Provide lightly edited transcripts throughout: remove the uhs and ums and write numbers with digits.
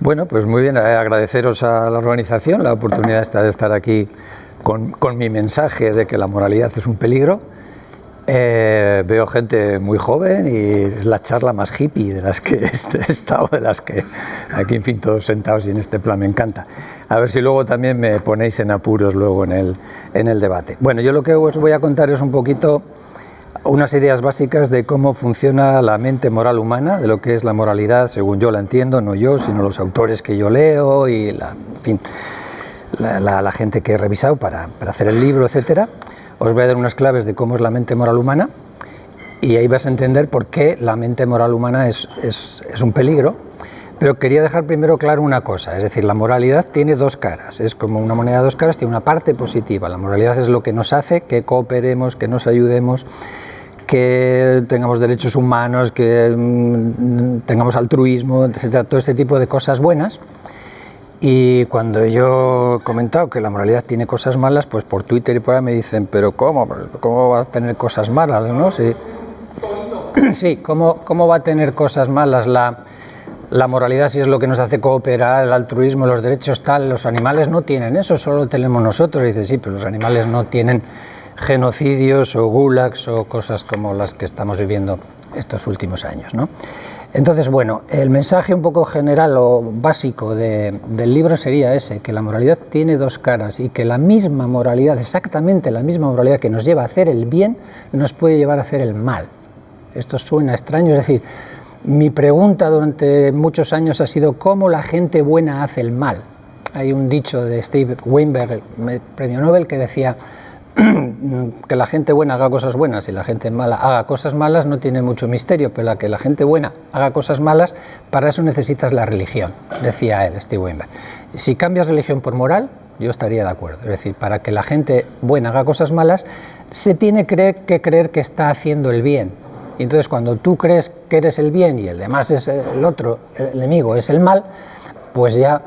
Bueno, pues muy bien, agradeceros a la organización la oportunidad esta de estar aquí con mi mensaje de que la moralidad es un peligro. Veo gente muy joven y es la charla más hippie de las que he estado, de las que aquí, en fin, todos sentados y en este plan me encanta. A ver si luego también me ponéis en apuros luego en el debate. Bueno, yo lo que os voy a contar es un poquito unas ideas básicas de cómo funciona la mente moral humana, de lo que es la moralidad, según yo la entiendo, no yo, sino los autores que yo leo y en fin, la gente que he revisado para hacer el libro, etcétera. Os voy a dar unas claves de cómo es la mente moral humana y ahí vas a entender por qué la mente moral humana es un peligro. Pero quería dejar primero claro una cosa, es decir, la moralidad tiene dos caras, es como una moneda de dos caras, tiene una parte positiva. La moralidad es lo que nos hace que cooperemos, que nos ayudemos, que tengamos derechos humanos, que tengamos altruismo, etcétera, todo este tipo de cosas buenas. Y cuando yo he comentado que la moralidad tiene cosas malas, pues por Twitter y por ahí me dicen, pero ¿cómo va a tener cosas malas? ¿No? Sí, ¿cómo va a tener cosas malas la moralidad si es lo que nos hace cooperar, el altruismo, los derechos tal? Los animales no tienen eso, solo lo tenemos nosotros. Y dice, sí, pero los animales no tienen genocidios o gulags o cosas como las que estamos viviendo estos últimos años, ¿no? Entonces, bueno, el mensaje un poco general o básico del libro sería ese, que la moralidad tiene dos caras y que la misma moralidad, exactamente la misma moralidad que nos lleva a hacer el bien, nos puede llevar a hacer el mal. Esto suena extraño, es decir, mi pregunta durante muchos años ha sido ¿cómo la gente buena hace el mal? Hay un dicho de Steve Weinberg, premio Nobel, que decía que la gente buena haga cosas buenas y la gente mala haga cosas malas no tiene mucho misterio, pero que la gente buena haga cosas malas, para eso necesitas la religión, decía él, Steve Weinberg. Si cambias religión por moral, yo estaría de acuerdo. Es decir, para que la gente buena haga cosas malas, se tiene que creer que está haciendo el bien. Y entonces cuando tú crees que eres el bien y el demás es el otro, el enemigo es el mal, pues ya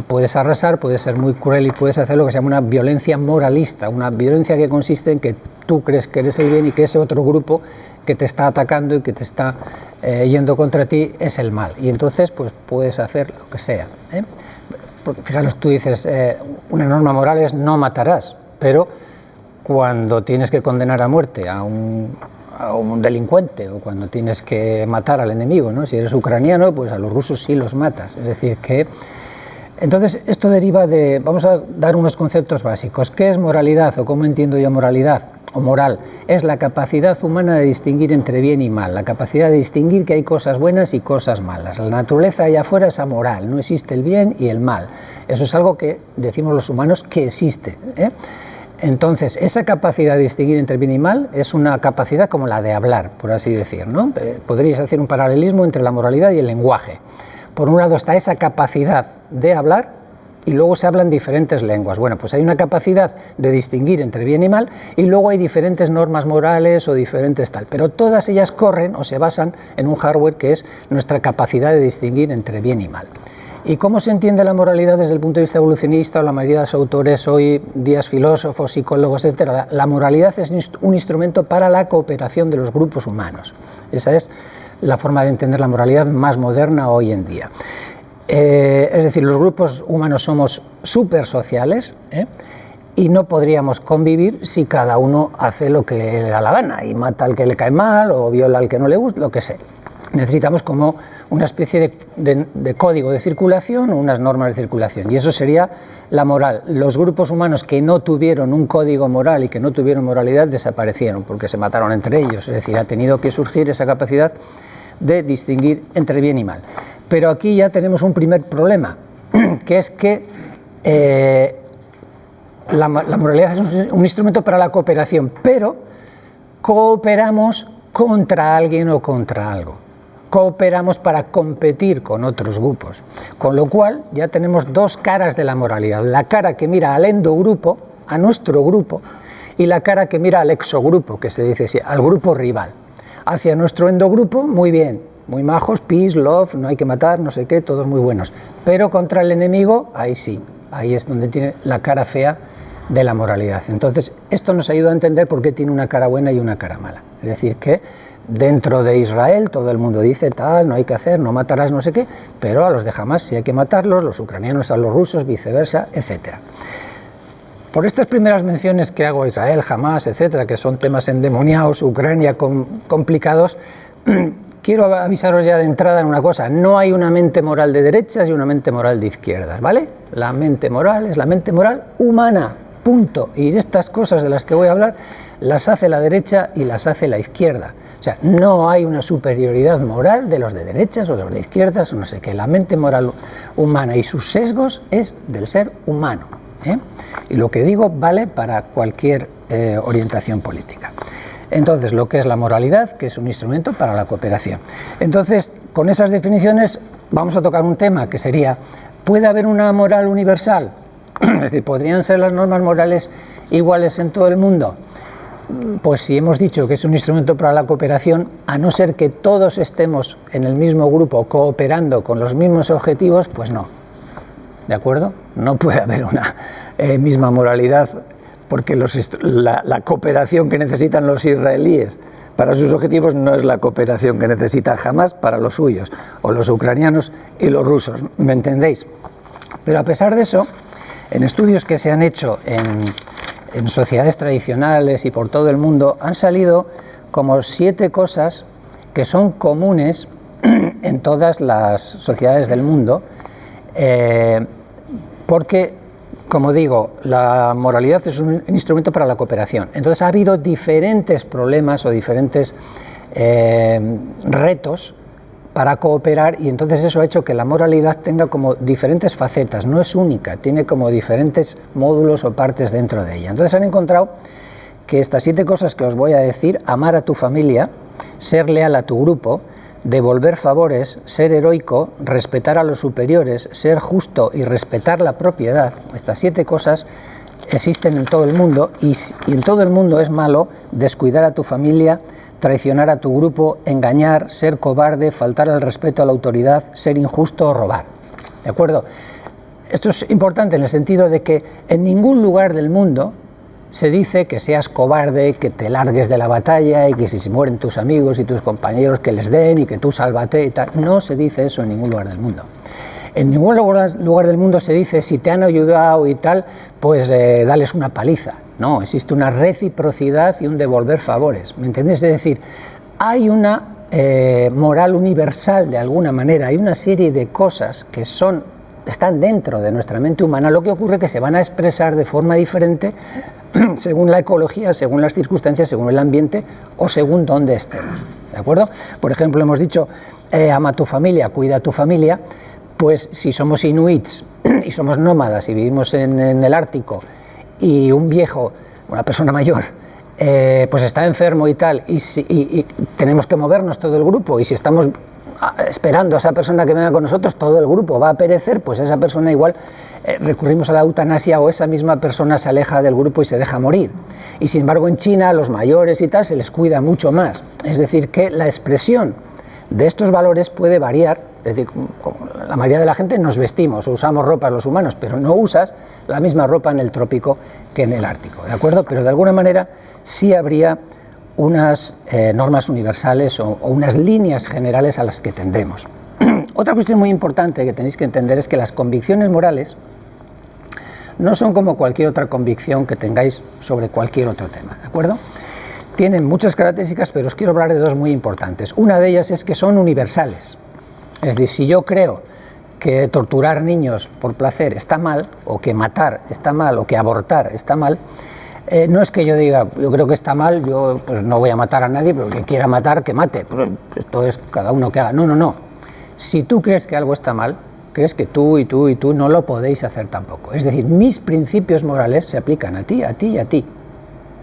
puedes arrasar, puedes ser muy cruel y puedes hacer lo que se llama una violencia moralista, una violencia que consiste en que tú crees que eres el bien y que ese otro grupo que te está atacando y que te está yendo contra ti es el mal. Y entonces pues puedes hacer lo que sea, ¿eh? Porque fijaros, tú dices, una norma moral es no matarás, pero cuando tienes que condenar a muerte a un delincuente o cuando tienes que matar al enemigo, ¿no? Si eres ucraniano, pues a los rusos sí los matas. Es decir, que entonces esto deriva de, vamos a dar unos conceptos básicos. ¿Qué es moralidad o cómo entiendo yo moralidad o moral? Es la capacidad humana de distinguir entre bien y mal, la capacidad de distinguir que hay cosas buenas y cosas malas. La naturaleza allá afuera es amoral, no existe el bien y el mal. Eso es algo que decimos los humanos que existe, ¿eh? Entonces, esa capacidad de distinguir entre bien y mal es una capacidad como la de hablar, por así decir, ¿no? Podríais hacer un paralelismo entre la moralidad y el lenguaje. Por un lado está esa capacidad de hablar y luego se hablan diferentes lenguas. Bueno, pues hay una capacidad de distinguir entre bien y mal y luego hay diferentes normas morales o diferentes tal, pero todas ellas corren o se basan en un hardware que es nuestra capacidad de distinguir entre bien y mal. ¿Y cómo se entiende la moralidad desde el punto de vista evolucionista? O la mayoría de los autores hoy días, filósofos, psicólogos, etcétera. La moralidad es un instrumento para la cooperación de los grupos humanos. Esa es la forma de entender la moralidad más moderna hoy en día. Es decir, los grupos humanos somos súper sociales, y no podríamos convivir si cada uno hace lo que le da la gana y mata al que le cae mal o viola al que no le gusta, lo que sea. Necesitamos como una especie de código de circulación o unas normas de circulación, y eso sería la moral. Los grupos humanos que no tuvieron un código moral y que no tuvieron moralidad desaparecieron porque se mataron entre ellos, es decir, ha tenido que surgir esa capacidad de distinguir entre bien y mal. Pero aquí ya tenemos un primer problema, que es que la moralidad es un instrumento para la cooperación, pero cooperamos contra alguien o contra algo. Cooperamos para competir con otros grupos, con lo cual ya tenemos dos caras de la moralidad, la cara que mira al endogrupo, a nuestro grupo, y la cara que mira al exogrupo, que se dice así, al grupo rival. Hacia nuestro endogrupo, muy bien, muy majos, peace, love, no hay que matar, no sé qué, todos muy buenos, pero contra el enemigo, ahí sí, ahí es donde tiene la cara fea de la moralidad. Entonces, esto nos ayuda a entender por qué tiene una cara buena y una cara mala, es decir, que Dentro de Israel todo el mundo dice tal, no hay que hacer, no matarás, no sé qué, pero a los de Hamás sí hay que matarlos, los ucranianos a los rusos, viceversa, etcétera. Por estas primeras menciones que hago a Israel, Hamás, etcétera, que son temas endemoniados, Ucrania complicados, quiero avisaros ya de entrada en una cosa: no hay una mente moral de derechas y una mente moral de izquierdas, ¿vale? La mente moral es la mente moral humana, punto. Y estas cosas de las que voy a hablar las hace la derecha y las hace la izquierda. O sea, no hay una superioridad moral de los de derechas o de los de izquierdas, o no sé qué. La mente moral humana y sus sesgos es del ser humano, ¿eh? Y lo que digo vale para cualquier orientación política. Entonces, lo que es la moralidad, que es un instrumento para la cooperación. Entonces, con esas definiciones vamos a tocar un tema que sería: ¿puede haber una moral universal? Es decir, ¿podrían ser las normas morales iguales en todo el mundo? Pues si hemos dicho que es un instrumento para la cooperación, a no ser que todos estemos en el mismo grupo cooperando con los mismos objetivos, pues no. ¿De acuerdo? No puede haber una misma moralidad, porque la cooperación que necesitan los israelíes para sus objetivos no es la cooperación que necesita Hamás para los suyos, o los ucranianos y los rusos, ¿me entendéis? Pero a pesar de eso, en estudios que se han hecho en sociedades tradicionales y por todo el mundo, han salido como 7 cosas que son comunes en todas las sociedades del mundo, porque, como digo, la moralidad es un instrumento para la cooperación. Entonces ha habido diferentes problemas o diferentes retos para cooperar, y entonces eso ha hecho que la moralidad tenga como diferentes facetas, no es única, tiene como diferentes módulos o partes dentro de ella. Entonces han encontrado que estas 7 cosas que os voy a decir: amar a tu familia, ser leal a tu grupo, devolver favores, ser heroico, respetar a los superiores, ser justo y respetar la propiedad, estas 7 cosas existen en todo el mundo, y en todo el mundo es malo descuidar a tu familia, traicionar a tu grupo, engañar, ser cobarde, faltar al respeto a la autoridad, ser injusto o robar. ¿De acuerdo? Esto es importante en el sentido de que en ningún lugar del mundo se dice que seas cobarde, que te largues de la batalla y que si se mueren tus amigos y tus compañeros que les den y que tú sálvate y tal. No se dice eso en ningún lugar del mundo. En ningún lugar del mundo se dice: si te han ayudado y tal, pues dales una paliza. No, existe una reciprocidad y un devolver favores, ¿me entendéis? Es decir, hay una moral universal de alguna manera, hay una serie de cosas que están dentro de nuestra mente humana. Lo que ocurre es que se van a expresar de forma diferente según la ecología, según las circunstancias, según el ambiente o según dónde estemos, ¿de acuerdo? Por ejemplo, hemos dicho ama a tu familia, cuida a tu familia. Pues si somos inuits y somos nómadas y vivimos en el Ártico, y un viejo, una persona mayor, pues está enfermo y tal, y tenemos que movernos todo el grupo, y si estamos esperando a esa persona que venga con nosotros, todo el grupo va a perecer, pues esa persona igual recurrimos a la eutanasia, o esa misma persona se aleja del grupo y se deja morir. Y sin embargo en China, los mayores y tal, se les cuida mucho más. Es decir, que la expresión de estos valores puede variar. Es decir, como la mayoría de la gente nos vestimos o usamos ropas los humanos, pero no usas la misma ropa en el trópico que en el Ártico, ¿de acuerdo? Pero de alguna manera sí habría unas normas universales o unas líneas generales a las que tendemos. Otra cuestión muy importante que tenéis que entender es que las convicciones morales no son como cualquier otra convicción que tengáis sobre cualquier otro tema, ¿de acuerdo? Tienen muchas características, pero os quiero hablar de 2 muy importantes. Una de ellas es que son universales. Es decir, si yo creo que torturar niños por placer está mal, o que matar está mal, o que abortar está mal, no es que yo diga, yo creo que está mal, yo pues no voy a matar a nadie, pero el que quiera matar, que mate. Pues esto es cada uno que haga. No, no, no. Si tú crees que algo está mal, crees que tú y tú y tú no lo podéis hacer tampoco. Es decir, mis principios morales se aplican a ti, a ti y a ti.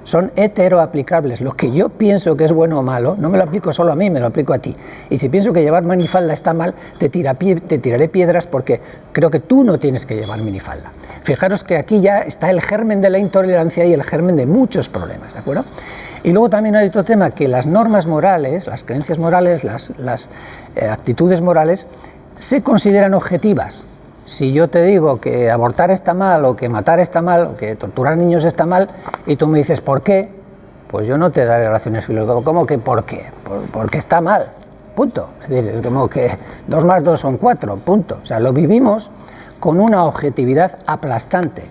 Son heteroaplicables. Lo que yo pienso que es bueno o malo, no me lo aplico solo a mí, me lo aplico a ti. Y si pienso que llevar minifalda está mal, te tiraré piedras porque creo que tú no tienes que llevar minifalda. Fijaros que aquí ya está el germen de la intolerancia y el germen de muchos problemas, ¿de acuerdo? Y luego también hay otro tema, que las normas morales, las creencias morales, las actitudes morales, se consideran objetivas. Si yo te digo que abortar está mal, o que matar está mal, o que torturar niños está mal, y tú me dices ¿por qué? Pues yo no te daré razones filosóficas. ¿Cómo que por qué? porque está mal, punto. Es decir, es como que 2 más 2 son 4, punto. O sea, lo vivimos con una objetividad aplastante,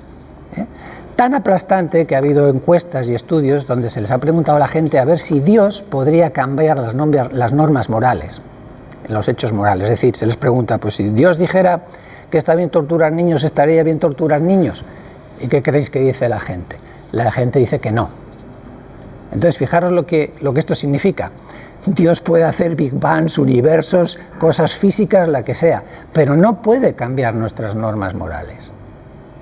¿eh? Tan aplastante que ha habido encuestas y estudios donde se les ha preguntado a la gente a ver si Dios podría cambiar las normas morales, los hechos morales. Es decir, se les pregunta, pues si Dios dijera que está bien torturar niños, ¿estaría bien torturar niños? ¿Y qué creéis que dice la gente? La gente dice que no. Entonces, fijaros lo que esto significa. Dios puede hacer Big Bangs, universos, cosas físicas, la que sea, pero no puede cambiar nuestras normas morales.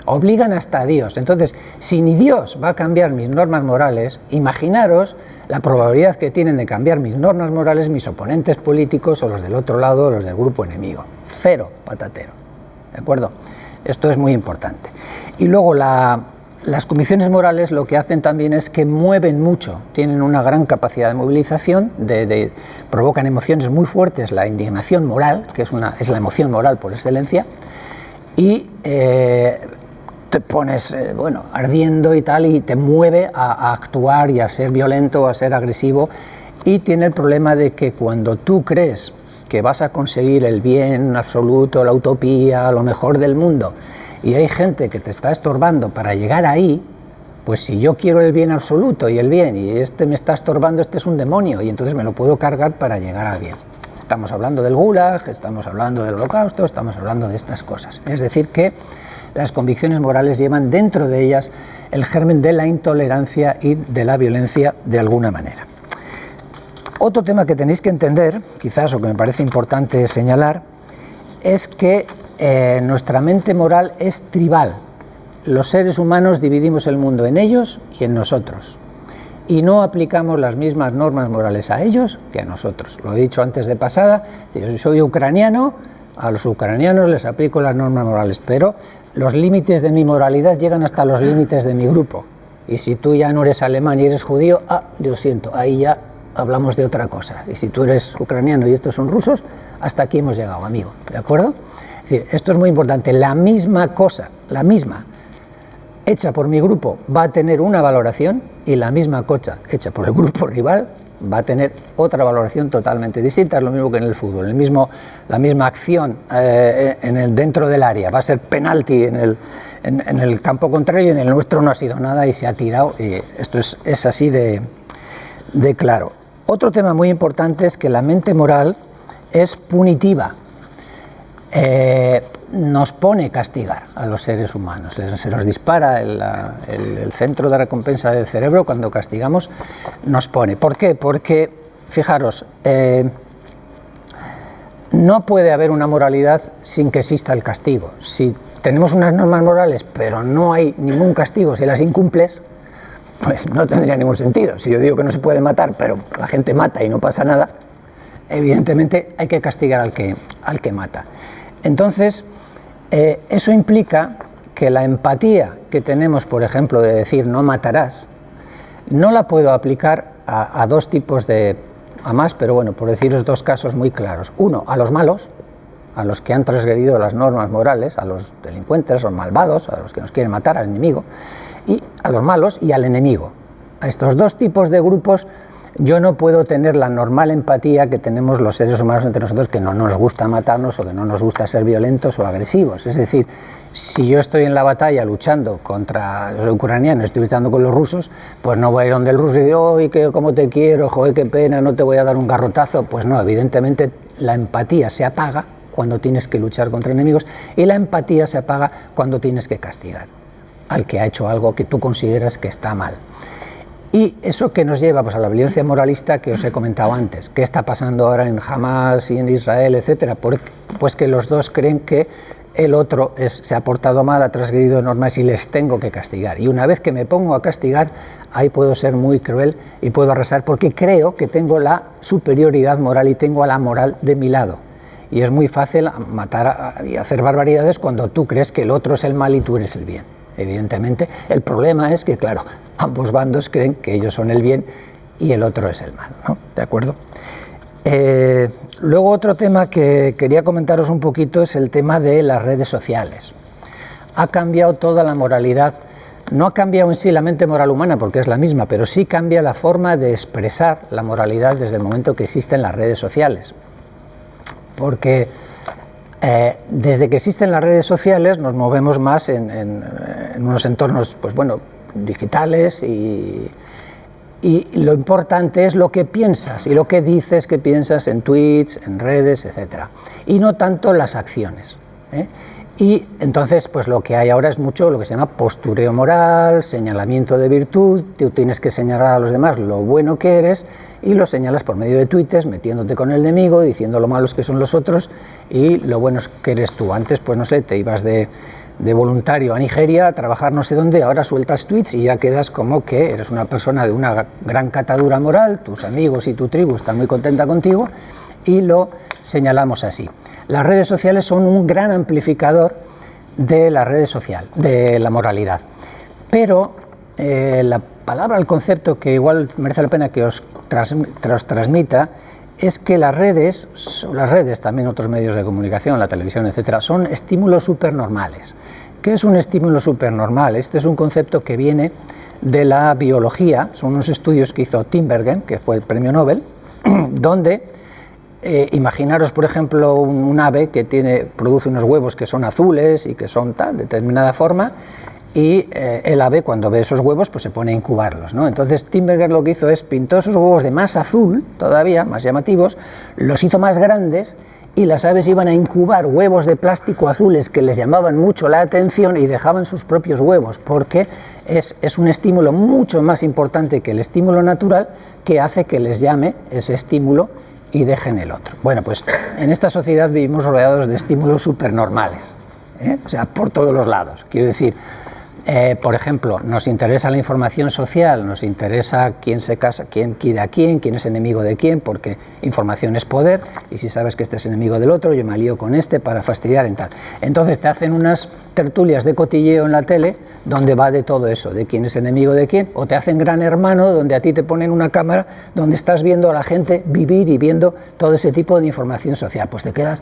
Obligan hasta a Dios. Entonces, si ni Dios va a cambiar mis normas morales, imaginaros la probabilidad que tienen de cambiar mis normas morales mis oponentes políticos o los del otro lado, o los del grupo enemigo. Cero patatero. ¿De acuerdo? Esto es muy importante. Y luego las convicciones morales lo que hacen también es que mueven mucho, tienen una gran capacidad de movilización, provocan emociones muy fuertes, la indignación moral, que es la emoción moral por excelencia, y te pones ardiendo y tal, y te mueve a actuar y a ser violento, a ser agresivo, y tiene el problema de que cuando tú crees que vas a conseguir el bien absoluto, la utopía, lo mejor del mundo, y hay gente que te está estorbando para llegar ahí, pues si yo quiero el bien absoluto y el bien, y este me está estorbando, este es un demonio, y entonces me lo puedo cargar para llegar al bien. Estamos hablando del Gulag, estamos hablando del Holocausto, estamos hablando de estas cosas. Es decir, que las convicciones morales llevan dentro de ellas el germen de la intolerancia y de la violencia de alguna manera. Otro tema que tenéis que entender, quizás, o que me parece importante señalar, es que nuestra mente moral es tribal. Los seres humanos dividimos el mundo en ellos y en nosotros, y no aplicamos las mismas normas morales a ellos que a nosotros. Lo he dicho antes de pasada, si soy ucraniano, a los ucranianos les aplico las normas morales, pero los límites de mi moralidad llegan hasta los límites de mi grupo. Y si tú ya no eres alemán y eres judío, lo siento, ahí ya hablamos de otra cosa. Y si tú eres ucraniano y estos son rusos, hasta aquí hemos llegado, amigo, ¿de acuerdo? Es decir, esto es muy importante. La misma cosa, la misma, hecha por mi grupo, va a tener una valoración, y la misma cosa hecha por el grupo rival va a tener otra valoración totalmente distinta. Es lo mismo que en el fútbol, la misma acción dentro del área va a ser penalti en el campo contrario, y en el nuestro no ha sido nada y se ha tirado, y esto es así de claro. Otro tema muy importante es que la mente moral es punitiva. Nos pone castigar a los seres humanos, se nos dispara el centro de recompensa del cerebro cuando castigamos, nos pone. ¿Por qué? Porque, fijaros, no puede haber una moralidad sin que exista el castigo. Si tenemos unas normas morales pero no hay ningún castigo si las incumples, pues no tendría ningún sentido. Si yo digo que no se puede matar, pero la gente mata y no pasa nada, evidentemente hay que castigar al que mata. Entonces, eso implica que la empatía que tenemos, por ejemplo, de decir no matarás, no la puedo aplicar a dos tipos a más, pero bueno, por deciros dos casos muy claros. Uno, a los malos, a los que han transgredido las normas morales, a los delincuentes, a los malvados, a los que nos quieren matar, al enemigo, y a los malos y al enemigo. A estos dos tipos de grupos yo no puedo tener la normal empatía que tenemos los seres humanos entre nosotros, que no nos gusta matarnos o que no nos gusta ser violentos o agresivos. Es decir, si yo estoy en la batalla luchando contra los ucranianos, estoy luchando con los rusos, pues no voy a ir donde el ruso y digo, ¡ay, cómo te quiero, joder, qué pena, no te voy a dar un garrotazo! Pues no, evidentemente la empatía se apaga cuando tienes que luchar contra enemigos, y la empatía se apaga cuando tienes que castigar al que ha hecho algo que tú consideras que está mal. Y eso que nos lleva pues a la violencia moralista que os he comentado antes. ¿Qué está pasando ahora en Hamas y en Israel, etcétera? Pues que los dos creen que el otro se ha portado mal, ha transgredido normas y les tengo que castigar. Y una vez que me pongo a castigar, ahí puedo ser muy cruel y puedo arrasar, porque creo que tengo la superioridad moral y tengo a la moral de mi lado. Y es muy fácil matar y hacer barbaridades cuando tú crees que el otro es el mal y tú eres el bien. Evidentemente, el problema es que, claro, ambos bandos creen que ellos son el bien y el otro es el mal, ¿no? ¿De acuerdo? Luego otro tema que quería comentaros un poquito es el tema de las redes sociales. Ha cambiado toda la moralidad no ha cambiado en sí la mente moral humana porque es la misma, pero sí cambia la forma de expresar la moralidad desde el momento que existen las redes sociales. Porque desde que existen las redes sociales nos movemos más en unos entornos, pues bueno, digitales y lo importante es lo que piensas y lo que dices que piensas en tweets, en redes, etc. Y no tanto las acciones, ¿eh? Y entonces pues lo que hay ahora es mucho lo que se llama postureo moral, señalamiento de virtud. Tú tienes que señalar a los demás lo bueno que eres y lo señalas por medio de tweets, metiéndote con el enemigo, diciendo lo malos que son los otros y lo buenos que eres tú. Antes pues no sé, te ibas de voluntario a Nigeria a trabajar no sé dónde, ahora sueltas tweets y ya quedas como que eres una persona de una gran catadura moral, tus amigos y tu tribu están muy contenta contigo y lo señalamos así. Las redes sociales son un gran amplificador de la red social, de la moralidad, pero la palabra, el concepto que igual merece la pena que os transmita es que las redes, también otros medios de comunicación, la televisión, etcétera, son estímulos supernormales. ¿Qué es un estímulo supernormal? Este es un concepto que viene de la biología, son unos estudios que hizo Tinbergen, que fue el premio Nobel, donde imaginaros, por ejemplo, un ave que produce unos huevos que son azules y que son de determinada forma, y el ave cuando ve esos huevos pues se pone a incubarlos, ¿no? Entonces Tinbergen lo que hizo es pintó esos huevos de más azul, todavía más llamativos, los hizo más grandes y las aves iban a incubar huevos de plástico azules que les llamaban mucho la atención y dejaban sus propios huevos, porque es un estímulo mucho más importante que el estímulo natural que hace que les llame ese estímulo y dejen el otro. Bueno, pues en esta sociedad vivimos rodeados de estímulos supernormales, ¿eh? O sea, por todos los lados. Quiero decir, por ejemplo, nos interesa la información social, nos interesa quién se casa, quién quiere a quién es enemigo de quién, porque información es poder, y si sabes que este es enemigo del otro, yo me alío con este para fastidiar en tal. Entonces te hacen unas tertulias de cotilleo en la tele donde va de todo eso, de quién es enemigo de quién, o te hacen Gran Hermano donde a ti te ponen una cámara donde estás viendo a la gente vivir y viendo todo ese tipo de información social. Pues te quedas,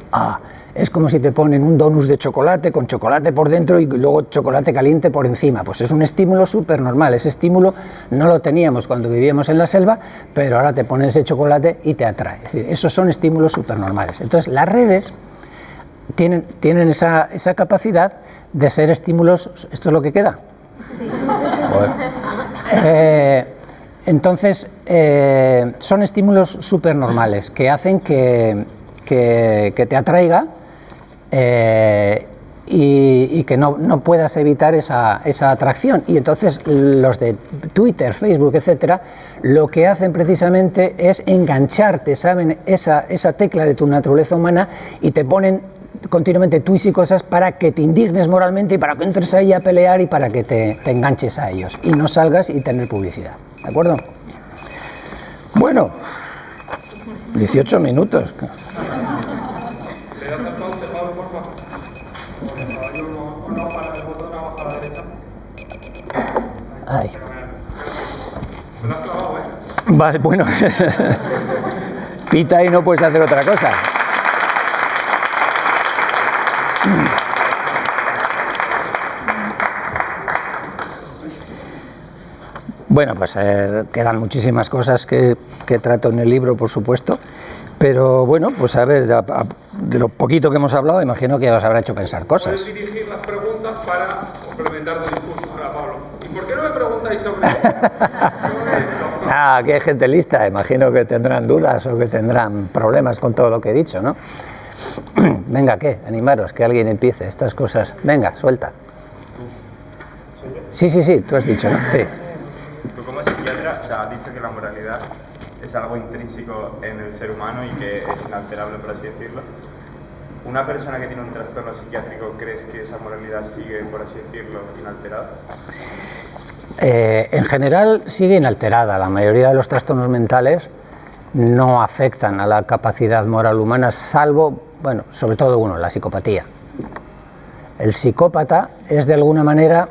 es como si te ponen un donus de chocolate con chocolate por dentro y luego chocolate caliente por encima. Pues es un estímulo súper normal. Ese estímulo no lo teníamos cuando vivíamos en la selva, pero ahora te ponen ese chocolate y te atrae. Es decir, esos son estímulos súper normales. Entonces las redes tienen esa capacidad de ser estímulos. ¿Esto es lo que queda? Sí. Entonces son estímulos súper normales que hacen que te atraiga y que no puedas evitar esa atracción. Y entonces los de Twitter, Facebook, etcétera, lo que hacen precisamente es engancharte, ¿saben? Esa tecla de tu naturaleza humana y te ponen continuamente tweets y cosas para que te indignes moralmente y para que entres ahí a pelear y para que te enganches a ellos y no salgas y tener publicidad. ¿De acuerdo? Bueno, 18 minutos. Ay. Vale, bueno. Pita y no puedes hacer otra cosa. Bueno, pues quedan muchísimas cosas que trato en el libro, por supuesto, pero bueno, pues a ver, de lo poquito que hemos hablado, imagino que os habrá hecho pensar cosas. Puedes dirigir las preguntas para complementar tu discurso, ahora, Pablo. ¿Y por qué no me preguntáis sobre esto? Que hay gente lista, imagino que tendrán dudas o que tendrán problemas con todo lo que he dicho, ¿no? Venga, ¿qué? Animaros, que alguien empiece estas cosas. Venga, suelta. Sí, tú has dicho, ¿no? Sí. Tú como psiquiatra, has dicho que la moralidad es algo intrínseco en el ser humano y que es inalterable, por así decirlo. ¿Una persona que tiene un trastorno psiquiátrico, crees que esa moralidad sigue, por así decirlo, inalterada? En general sigue inalterada. La mayoría de los trastornos mentales no afectan a la capacidad moral humana, salvo, bueno, sobre todo uno, la psicopatía. El psicópata es de alguna manera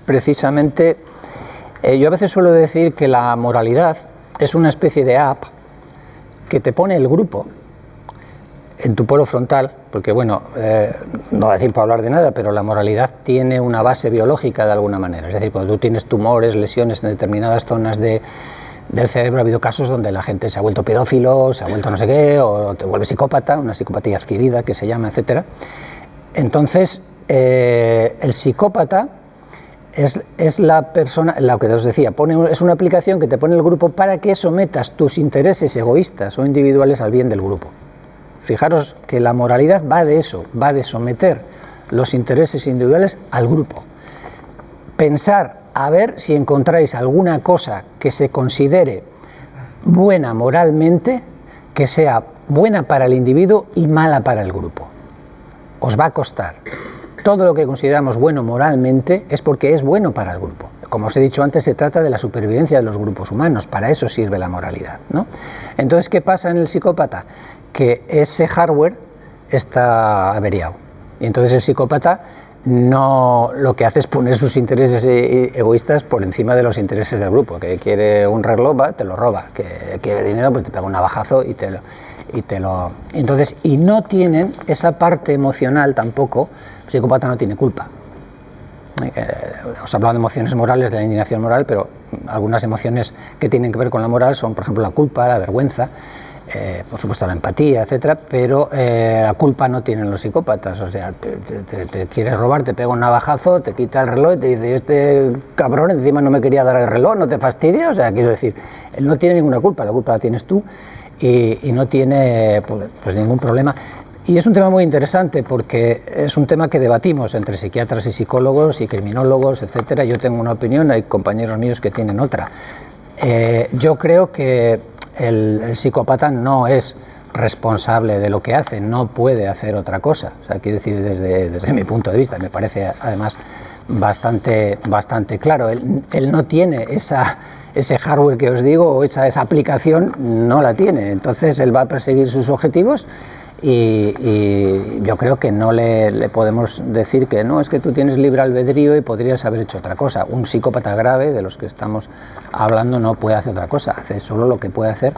precisamente... yo a veces suelo decir que la moralidad es una especie de app que te pone el grupo en tu polo frontal, porque bueno, no va a decir para hablar de nada, pero la moralidad tiene una base biológica de alguna manera. Es decir, cuando tú tienes tumores, lesiones en determinadas zonas del cerebro, ha habido casos donde la gente se ha vuelto pedófilo, se ha vuelto no sé qué, o te vuelve psicópata, una psicopatía adquirida que se llama, etcétera. Entonces, el psicópata es la persona, lo que os decía, es una aplicación que te pone el grupo para que sometas tus intereses egoístas o individuales al bien del grupo. Fijaros que la moralidad va de eso, va de someter los intereses individuales al grupo. Pensar, a ver si encontráis alguna cosa que se considere buena moralmente, que sea buena para el individuo y mala para el grupo. Os va a costar. Todo lo que consideramos bueno moralmente es porque es bueno para el grupo. Como os he dicho antes, se trata de la supervivencia de los grupos humanos, para eso sirve la moralidad, ¿no? Entonces, ¿qué pasa en el psicópata? Que ese hardware está averiado. Y entonces el psicópata no lo que hace es poner sus intereses egoístas por encima de los intereses del grupo. Que quiere un reloj, te lo roba. Que quiere dinero, pues te pega un navajazo y entonces, y no tienen esa parte emocional tampoco. El psicópata no tiene culpa. Os he hablado de emociones morales, de la indignación moral, pero algunas emociones que tienen que ver con la moral son, por ejemplo, la culpa, la vergüenza, por supuesto la empatía, etcétera, pero la culpa no tienen los psicópatas. O sea, te quieres robar, te pega un navajazo, te quita el reloj y te dice, este cabrón encima no me quería dar el reloj, no te fastidia. O sea, quiero decir, él no tiene ninguna culpa, la culpa la tienes tú y no tiene pues ningún problema. Y es un tema muy interesante porque es un tema que debatimos entre psiquiatras y psicólogos y criminólogos, etcétera. Yo tengo una opinión, hay compañeros míos que tienen otra. Yo creo que el psicópata no es responsable de lo que hace, no puede hacer otra cosa. O sea, quiero decir, desde mi punto de vista, me parece además bastante claro. Él no tiene ese hardware que os digo, o esa aplicación, no la tiene. Entonces él va a perseguir sus objetivos. Y yo creo que no le podemos decir que no, es que tú tienes libre albedrío y podrías haber hecho otra cosa. Un psicópata grave, de los que estamos hablando, no puede hacer otra cosa, hace solo lo que puede hacer.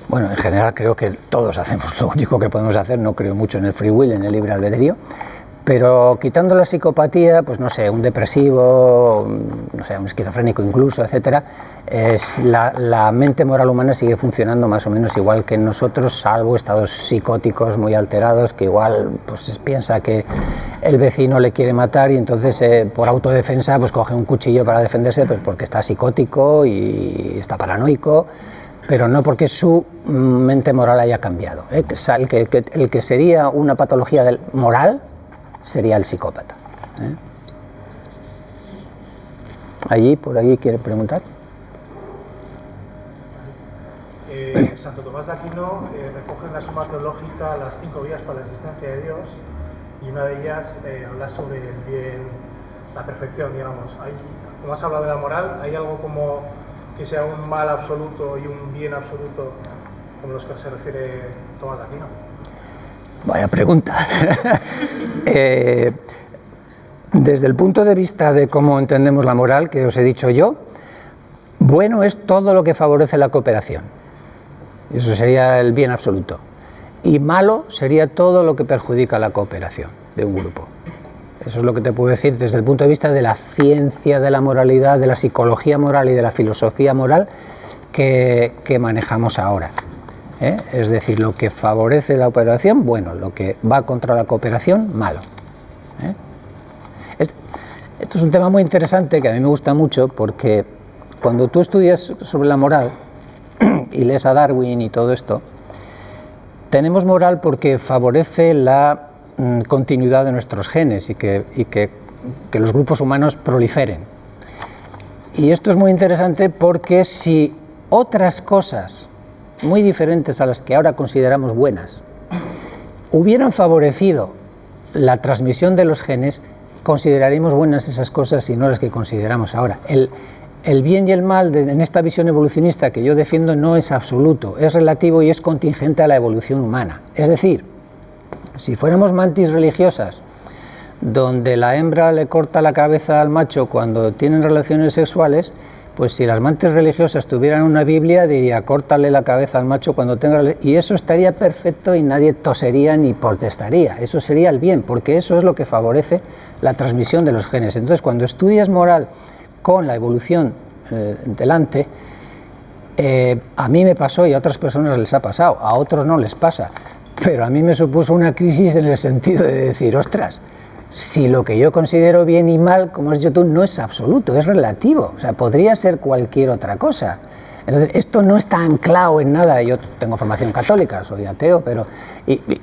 Bueno, en general creo que todos hacemos lo único que podemos hacer, no creo mucho en el free will, en el libre albedrío, pero quitando la psicopatía, pues no sé, un depresivo, no sé, un esquizofrénico incluso, etcétera, la mente moral humana sigue funcionando más o menos igual que nosotros, salvo estados psicóticos muy alterados, que igual pues piensa que el vecino le quiere matar y entonces por autodefensa pues coge un cuchillo para defenderse, pues porque está psicótico y está paranoico, pero no porque su mente moral haya cambiado. El que sería una patología moral sería el psicópata. Por allí quiere preguntar. Santo Tomás de Aquino recoge en la Suma Teológica las 5 vías para la existencia de Dios y una de ellas habla sobre el bien, la perfección, digamos. Como has hablado de la moral, ¿hay algo como que sea un mal absoluto y un bien absoluto como los que se refiere Tomás de Aquino? Vaya pregunta. Desde el punto de vista de cómo entendemos la moral, que os he dicho yo, bueno es todo lo que favorece la cooperación. Eso sería el bien absoluto. Y malo sería todo lo que perjudica la cooperación de un grupo. Eso es lo que te puedo decir desde el punto de vista de la ciencia de la moralidad, de la psicología moral y de la filosofía moral que manejamos ahora. Es decir, lo que favorece la cooperación, bueno, lo que va contra la cooperación, malo. Esto es un tema muy interesante que a mí me gusta mucho porque cuando tú estudias sobre la moral y lees a Darwin y todo esto, tenemos moral porque favorece la continuidad de nuestros genes y que los grupos humanos proliferen. Y esto es muy interesante porque si otras cosas muy diferentes a las que ahora consideramos buenas hubieran favorecido la transmisión de los genes, consideraríamos buenas esas cosas y no las que consideramos ahora. El bien y el mal en esta visión evolucionista que yo defiendo no es absoluto, es relativo y es contingente a la evolución humana. Es decir, si fuéramos mantis religiosas, donde la hembra le corta la cabeza al macho cuando tienen relaciones sexuales, pues si las mantis religiosas tuvieran una Biblia, diría, córtale la cabeza al macho cuando tenga... Y eso estaría perfecto y nadie tosería ni protestaría. Eso sería el bien, porque eso es lo que favorece la transmisión de los genes. Entonces, cuando estudias moral con la evolución delante, a mí me pasó y a otras personas les ha pasado, a otros no les pasa, pero a mí me supuso una crisis en el sentido de decir, ostras, si lo que yo considero bien y mal, como has dicho tú, no es absoluto, es relativo, o sea, podría ser cualquier otra cosa. Entonces, esto no está anclado en nada. Yo tengo formación católica, soy ateo, pero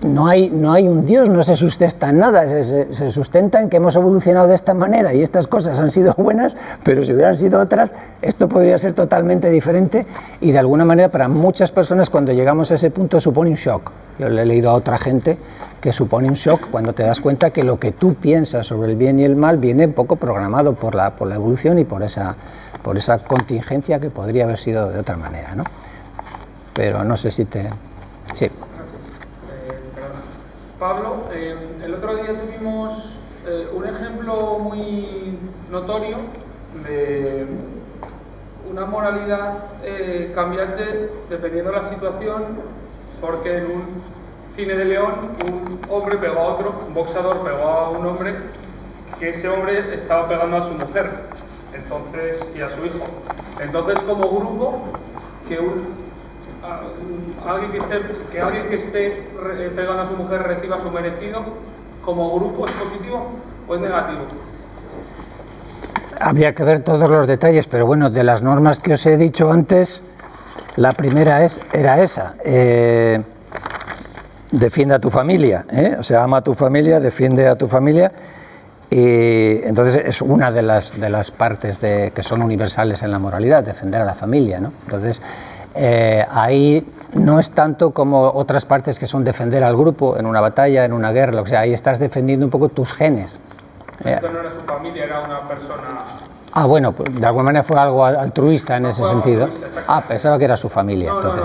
no hay un Dios, no se sustenta en nada, se sustenta en que hemos evolucionado de esta manera y estas cosas han sido buenas, pero si hubieran sido otras, esto podría ser totalmente diferente y de alguna manera para muchas personas cuando llegamos a ese punto supone un shock. Yo le he leído a otra gente que supone un shock cuando te das cuenta que lo que tú piensas sobre el bien y el mal viene un poco programado por la evolución y por esa contingencia que podría haber sido de otra manera, ¿no? Pero no sé si te... Sí. Pablo, el otro día tuvimos un ejemplo muy notorio de una moralidad cambiante dependiendo de la situación, porque en un cine de León un hombre pegó a otro, un boxeador pegó a un hombre, que ese hombre estaba pegando a su mujer, entonces, y a su hijo. Entonces, como grupo, alguien que esté pegando a su mujer reciba su merecido, como grupo, ¿es positivo o es negativo? Habría que ver todos los detalles, pero bueno, de las normas que os he dicho antes, la primera era esa. Defiende a tu familia, o sea, ama a tu familia, defiende a tu familia. Y entonces es una de las partes que son universales en la moralidad, defender a la familia, ¿no? Entonces ahí no es tanto como otras partes que son defender al grupo en una batalla, en una guerra, o sea, ahí estás defendiendo un poco tus genes. Esto no era su familia, era una persona... Ah, bueno, pues de alguna manera fue algo altruista en ese sentido. Ah, pensaba que era su familia. No, entonces.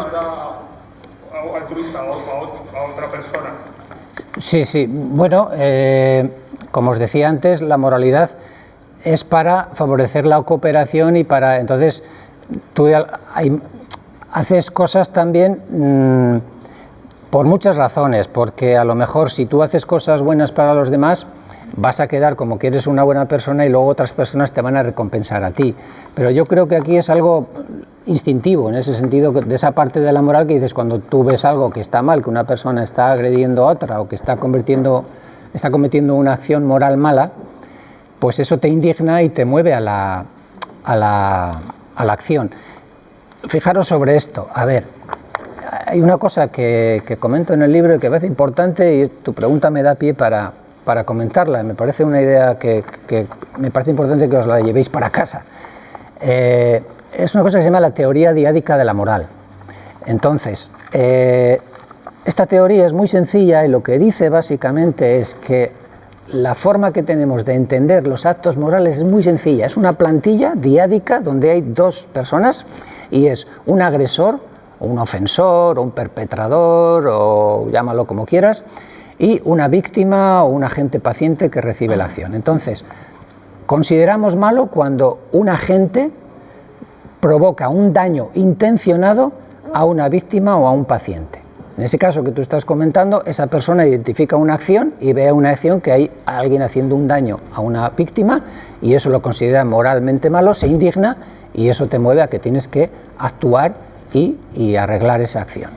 No, era altruista a otra persona. Sí, bueno, como os decía antes, la moralidad es para favorecer la cooperación y para... Entonces, tú haces cosas también por muchas razones, porque a lo mejor si tú haces cosas buenas para los demás, vas a quedar como que eres una buena persona y luego otras personas te van a recompensar a ti. Pero yo creo que aquí es algo instintivo, en ese sentido, de esa parte de la moral que dices, cuando tú ves algo que está mal, que una persona está agrediendo a otra o que está cometiendo una acción moral mala, pues eso te indigna y te mueve a la acción. Fijaros sobre esto, a ver, hay una cosa que comento en el libro y que me parece importante y tu pregunta me da pie para comentarla, me parece una idea que me parece importante que os la llevéis para casa. Es una cosa que se llama la teoría diádica de la moral. Entonces, esta teoría es muy sencilla y lo que dice básicamente es que la forma que tenemos de entender los actos morales es muy sencilla. Es una plantilla diádica donde hay dos personas y es un agresor, o un ofensor, o un perpetrador, o llámalo como quieras, y una víctima o un agente paciente que recibe la acción. Entonces, consideramos malo cuando un agente provoca un daño intencionado a una víctima o a un paciente. En ese caso que tú estás comentando, esa persona identifica una acción y ve una acción que hay alguien haciendo un daño a una víctima y eso lo considera moralmente malo, se indigna y eso te mueve a que tienes que actuar y arreglar esa acción.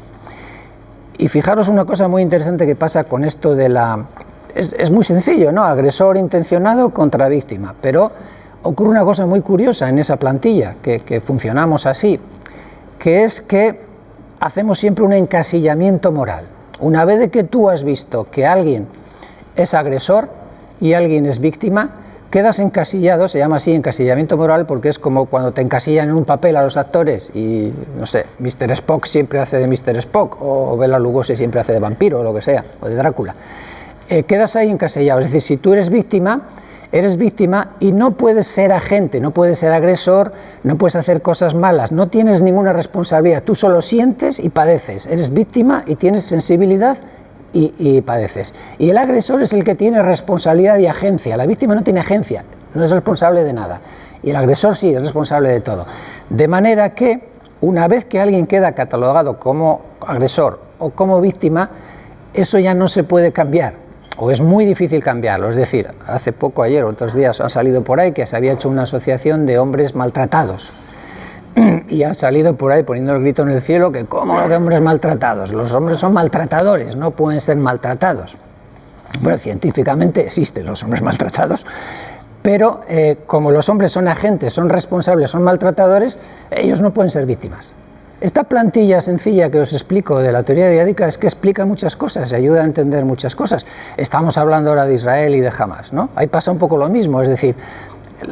Y fijaros una cosa muy interesante que pasa con esto de la... Es muy sencillo, ¿no? Agresor intencionado contra víctima, pero ocurre una cosa muy curiosa en esa plantilla, que funcionamos así, que es que hacemos siempre un encasillamiento moral. Una vez de que tú has visto que alguien es agresor y alguien es víctima, quedas encasillado, se llama así encasillamiento moral porque es como cuando te encasillan en un papel a los actores y, no sé, Mr. Spock siempre hace de Mr. Spock o Bela Lugosi siempre hace de vampiro o lo que sea, o de Drácula. Quedas ahí encasillado, es decir, si tú eres víctima y no puedes ser agente, no puedes ser agresor, no puedes hacer cosas malas, no tienes ninguna responsabilidad, tú solo sientes y padeces, eres víctima y tienes sensibilidad y padeces. Y el agresor es el que tiene responsabilidad y agencia, la víctima no tiene agencia, no es responsable de nada. y el agresor sí es responsable de todo. De manera que una vez que alguien queda catalogado como agresor o como víctima, eso ya no se puede cambiar, o es muy difícil cambiarlo. Es decir, hace poco, ayer o otros días, han salido por ahí que se había hecho una asociación de hombres maltratados. Y han salido por ahí poniendo el grito en el cielo que ¿cómo de hombres maltratados? Los hombres son maltratadores, no pueden ser maltratados. Bueno, científicamente existen los hombres maltratados, pero como los hombres son agentes, son responsables, son maltratadores, ellos no pueden ser víctimas. Esta plantilla sencilla que os explico de la teoría diádica es que explica muchas cosas, ayuda a entender muchas cosas. Estamos hablando ahora de Israel y de Hamás, ¿no? Ahí pasa un poco lo mismo, es decir,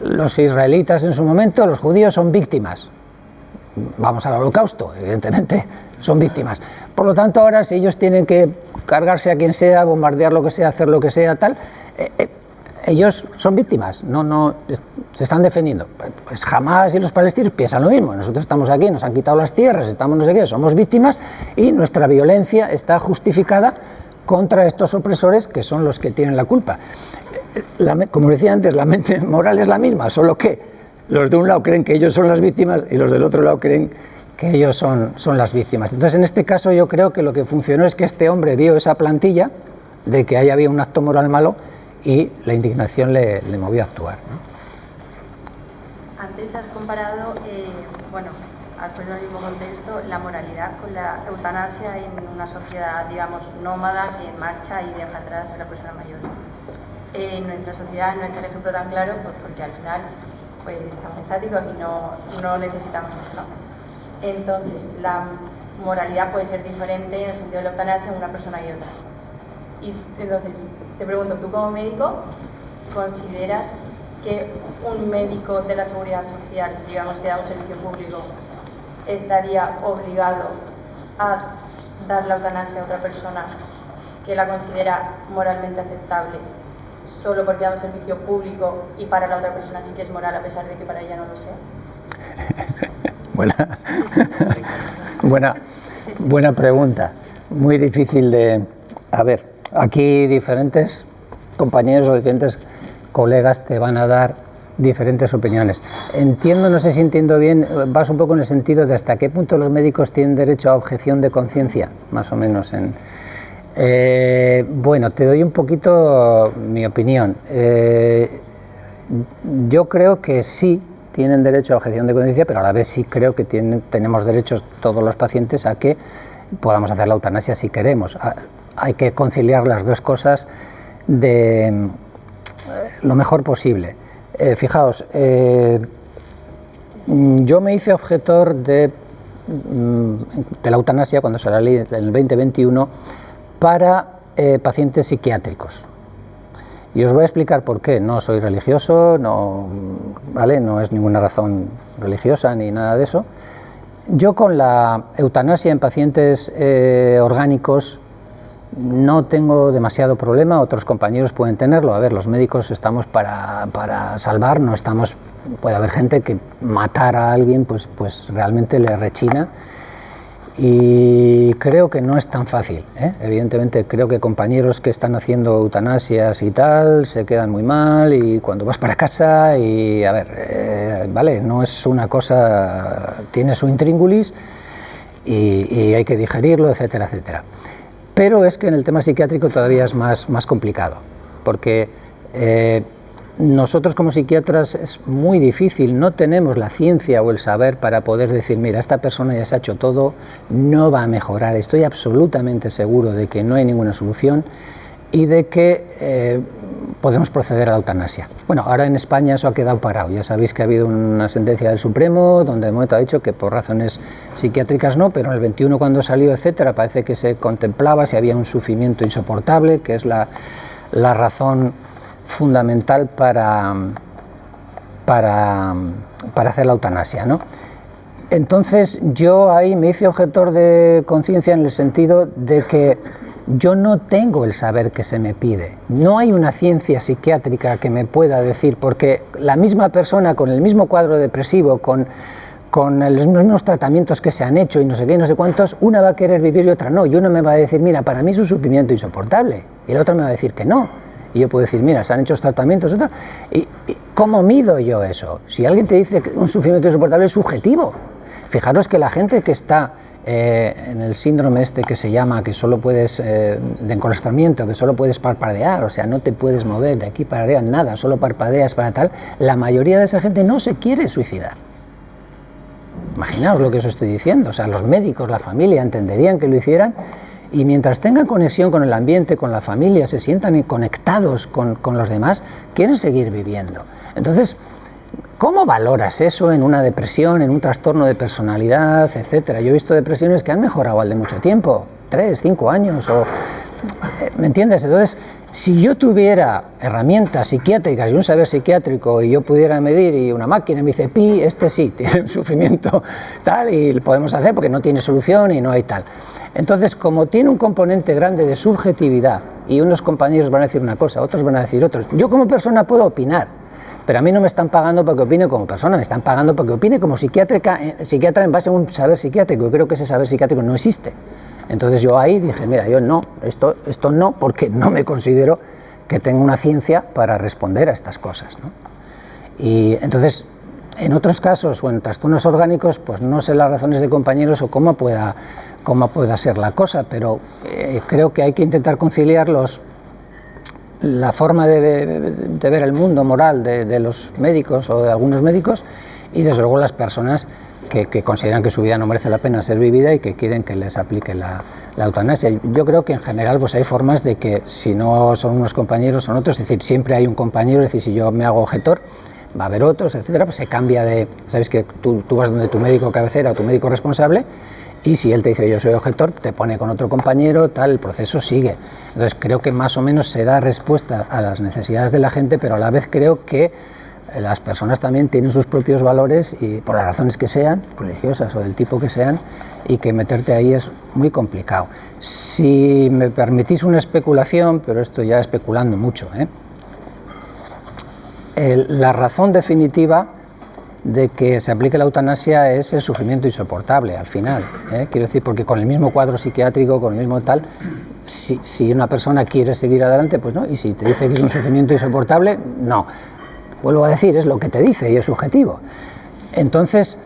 los israelitas en su momento, los judíos son víctimas. Vamos al holocausto, evidentemente son víctimas. Por lo tanto, ahora si ellos tienen que cargarse a quien sea, bombardear lo que sea, hacer lo que sea, tal, ellos son víctimas, no se están defendiendo. Pues Hamás y los palestinos piensan lo mismo. Nosotros estamos aquí, nos han quitado las tierras, estamos no sé qué, somos víctimas y nuestra violencia está justificada contra estos opresores que son los que tienen la culpa. Como decía antes, la mente moral es la misma, solo que los de un lado creen que ellos son las víctimas y los del otro lado creen que ellos son las víctimas. Entonces, en este caso yo creo que lo que funcionó es que este hombre vio esa plantilla de que ahí había un acto moral malo y la indignación le movió a actuar, ¿no? Antes has comparado, has puesto en el mismo contexto, la moralidad con la eutanasia en una sociedad, digamos, nómada que marcha y deja atrás a la persona mayor. En nuestra sociedad no es el ejemplo tan claro, pues porque al final pues estamos estáticos y no necesitamos, ¿no? Entonces, la moralidad puede ser diferente en el sentido de la eutanasia en una persona y otra. Y entonces, te pregunto, tú como médico, ¿consideras que un médico de la seguridad social, digamos que da un servicio público, estaría obligado a dar la eutanasia a otra persona que la considera moralmente aceptable solo porque da un servicio público y para la otra persona sí que es moral a pesar de que para ella no lo sea? Buena pregunta, muy difícil de... A ver, aquí diferentes compañeros o diferentes colegas te van a dar diferentes opiniones. Entiendo, no sé si entiendo bien, vas un poco en el sentido de hasta qué punto los médicos tienen derecho a objeción de conciencia, más o menos en... bueno, te doy un poquito mi opinión. Yo creo que sí tienen derecho a objeción de conciencia, pero a la vez sí creo que tenemos derechos todos los pacientes a que podamos hacer la eutanasia si queremos. Hay que conciliar las dos cosas de lo mejor posible. Fijaos, yo me hice objetor de la eutanasia cuando se la ley en el 2021 para pacientes psiquiátricos. Y os voy a explicar por qué. No soy religioso, ¿vale? No es ninguna razón religiosa ni nada de eso. Yo con la eutanasia en pacientes orgánicos no tengo demasiado problema, otros compañeros pueden tenerlo. A ver, los médicos estamos para salvar, no estamos... Puede haber gente que matar a alguien pues realmente le rechina. Y creo que no es tan fácil, ¿eh? Evidentemente creo que compañeros que están haciendo eutanasias y tal se quedan muy mal y cuando vas para casa y a ver, vale, no es una cosa, tiene su intríngulis y hay que digerirlo, etcétera, etcétera. Pero es que en el tema psiquiátrico todavía es más complicado, porque nosotros como psiquiatras es muy difícil, no tenemos la ciencia o el saber para poder decir, mira, esta persona ya se ha hecho todo, no va a mejorar, estoy absolutamente seguro de que no hay ninguna solución y de que podemos proceder a la eutanasia. Bueno, ahora en España eso ha quedado parado, ya sabéis que ha habido una sentencia del Supremo donde de momento ha dicho que por razones psiquiátricas no, pero en el 21 cuando salió, etcétera, parece que se contemplaba si había un sufrimiento insoportable, que es la razón fundamental para hacer la eutanasia, ¿no? Entonces yo ahí me hice objetor de conciencia en el sentido de que yo no tengo el saber que se me pide, no hay una ciencia psiquiátrica que me pueda decir, porque la misma persona con el mismo cuadro depresivo, con los mismos tratamientos que se han hecho y no sé qué, no sé cuántos, una va a querer vivir y otra no, y uno me va a decir, mira, para mí es un sufrimiento insoportable, y el otro me va a decir que no. Y yo puedo decir, mira, se han hecho tratamientos, etc. ¿Y cómo mido yo eso? Si alguien te dice que un sufrimiento insoportable es subjetivo. Fijaros que la gente que está en el síndrome este que se llama, que solo puedes, de enclaustramiento, que solo puedes parpadear, o sea, no te puedes mover de aquí para allá, nada, solo parpadeas para tal, la mayoría de esa gente no se quiere suicidar. Imaginaos lo que os estoy diciendo, o sea, los médicos, la familia entenderían que lo hicieran, y mientras tengan conexión con el ambiente, con la familia, se sientan conectados con los demás, quieren seguir viviendo. Entonces, ¿cómo valoras eso en una depresión, en un trastorno de personalidad, etcétera? Yo he visto depresiones que han mejorado al de mucho tiempo, 3, 5 años, ¿me entiendes? Entonces, si yo tuviera herramientas psiquiátricas y un saber psiquiátrico y yo pudiera medir y una máquina me dice, pi, este sí, tiene un sufrimiento tal y lo podemos hacer porque no tiene solución y no hay tal. Entonces, como tiene un componente grande de subjetividad y unos compañeros van a decir una cosa, otros van a decir otros, yo como persona puedo opinar, pero a mí no me están pagando para que opine como persona, me están pagando para que opine como psiquiatra en base a un saber psiquiátrico. Yo creo que ese saber psiquiátrico no existe. Entonces yo ahí dije, mira, yo no, esto no, porque no me considero que tenga una ciencia para responder a estas cosas, ¿no? Y entonces, en otros casos o en trastornos orgánicos, pues no sé las razones de compañeros o cómo pueda ser la cosa, pero creo que hay que intentar conciliar la forma de ver el mundo moral de los médicos o de algunos médicos y desde luego las personas que consideran que su vida no merece la pena ser vivida y que quieren que les aplique la eutanasia. Yo creo que en general pues hay formas de que si no son unos compañeros son otros, es decir, siempre hay un compañero, es decir, si yo me hago objetor va a haber otros, etcétera, pues se cambia de, sabes que tú vas donde tu médico cabecera o tu médico responsable y si él te dice yo soy objetor, te pone con otro compañero, tal, el proceso sigue. Entonces creo que más o menos se da respuesta a las necesidades de la gente, pero a la vez creo que las personas también tienen sus propios valores y por las razones que sean, religiosas o del tipo que sean, y que meterte ahí es muy complicado. Si me permitís una especulación, pero esto ya especulando mucho, la razón definitiva de que se aplique la eutanasia es el sufrimiento insoportable al final, quiero decir, porque con el mismo cuadro psiquiátrico, con el mismo tal, si una persona quiere seguir adelante, pues no, y si te dice que es un sufrimiento insoportable, no. Vuelvo a decir, es lo que te dice y es subjetivo. Entonces,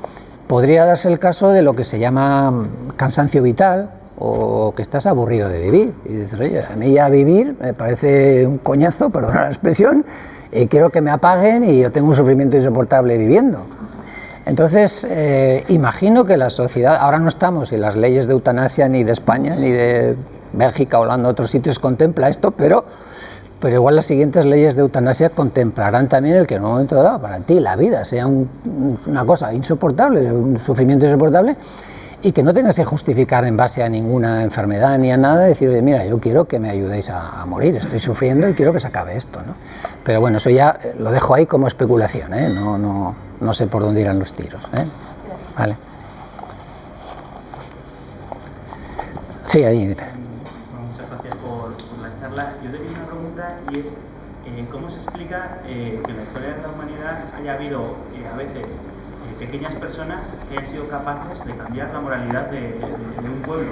podría darse el caso de lo que se llama cansancio vital o que estás aburrido de vivir. Y dices, oye, a mí ya vivir me parece un coñazo, perdona la expresión, y quiero que me apaguen y yo tengo un sufrimiento insoportable viviendo. Entonces, imagino que la sociedad, ahora no estamos en las leyes de eutanasia ni de España, ni de Bélgica, Holanda, otros sitios contempla esto, pero igual las siguientes leyes de eutanasia contemplarán también el que en un momento dado para ti la vida sea una cosa insoportable, un sufrimiento insoportable, y que no tengas que justificar en base a ninguna enfermedad ni a nada, decir, oye, mira, yo quiero que me ayudéis a morir, estoy sufriendo y quiero que se acabe esto, ¿no? Pero bueno, eso ya lo dejo ahí como especulación, no sé por dónde irán los tiros, Vale. Sí, ahí. Muchas gracias por la charla. Yo tenía una pregunta y es ¿cómo se explica que en la historia de la humanidad haya habido a veces pequeñas personas que han sido capaces de cambiar la moralidad de un pueblo?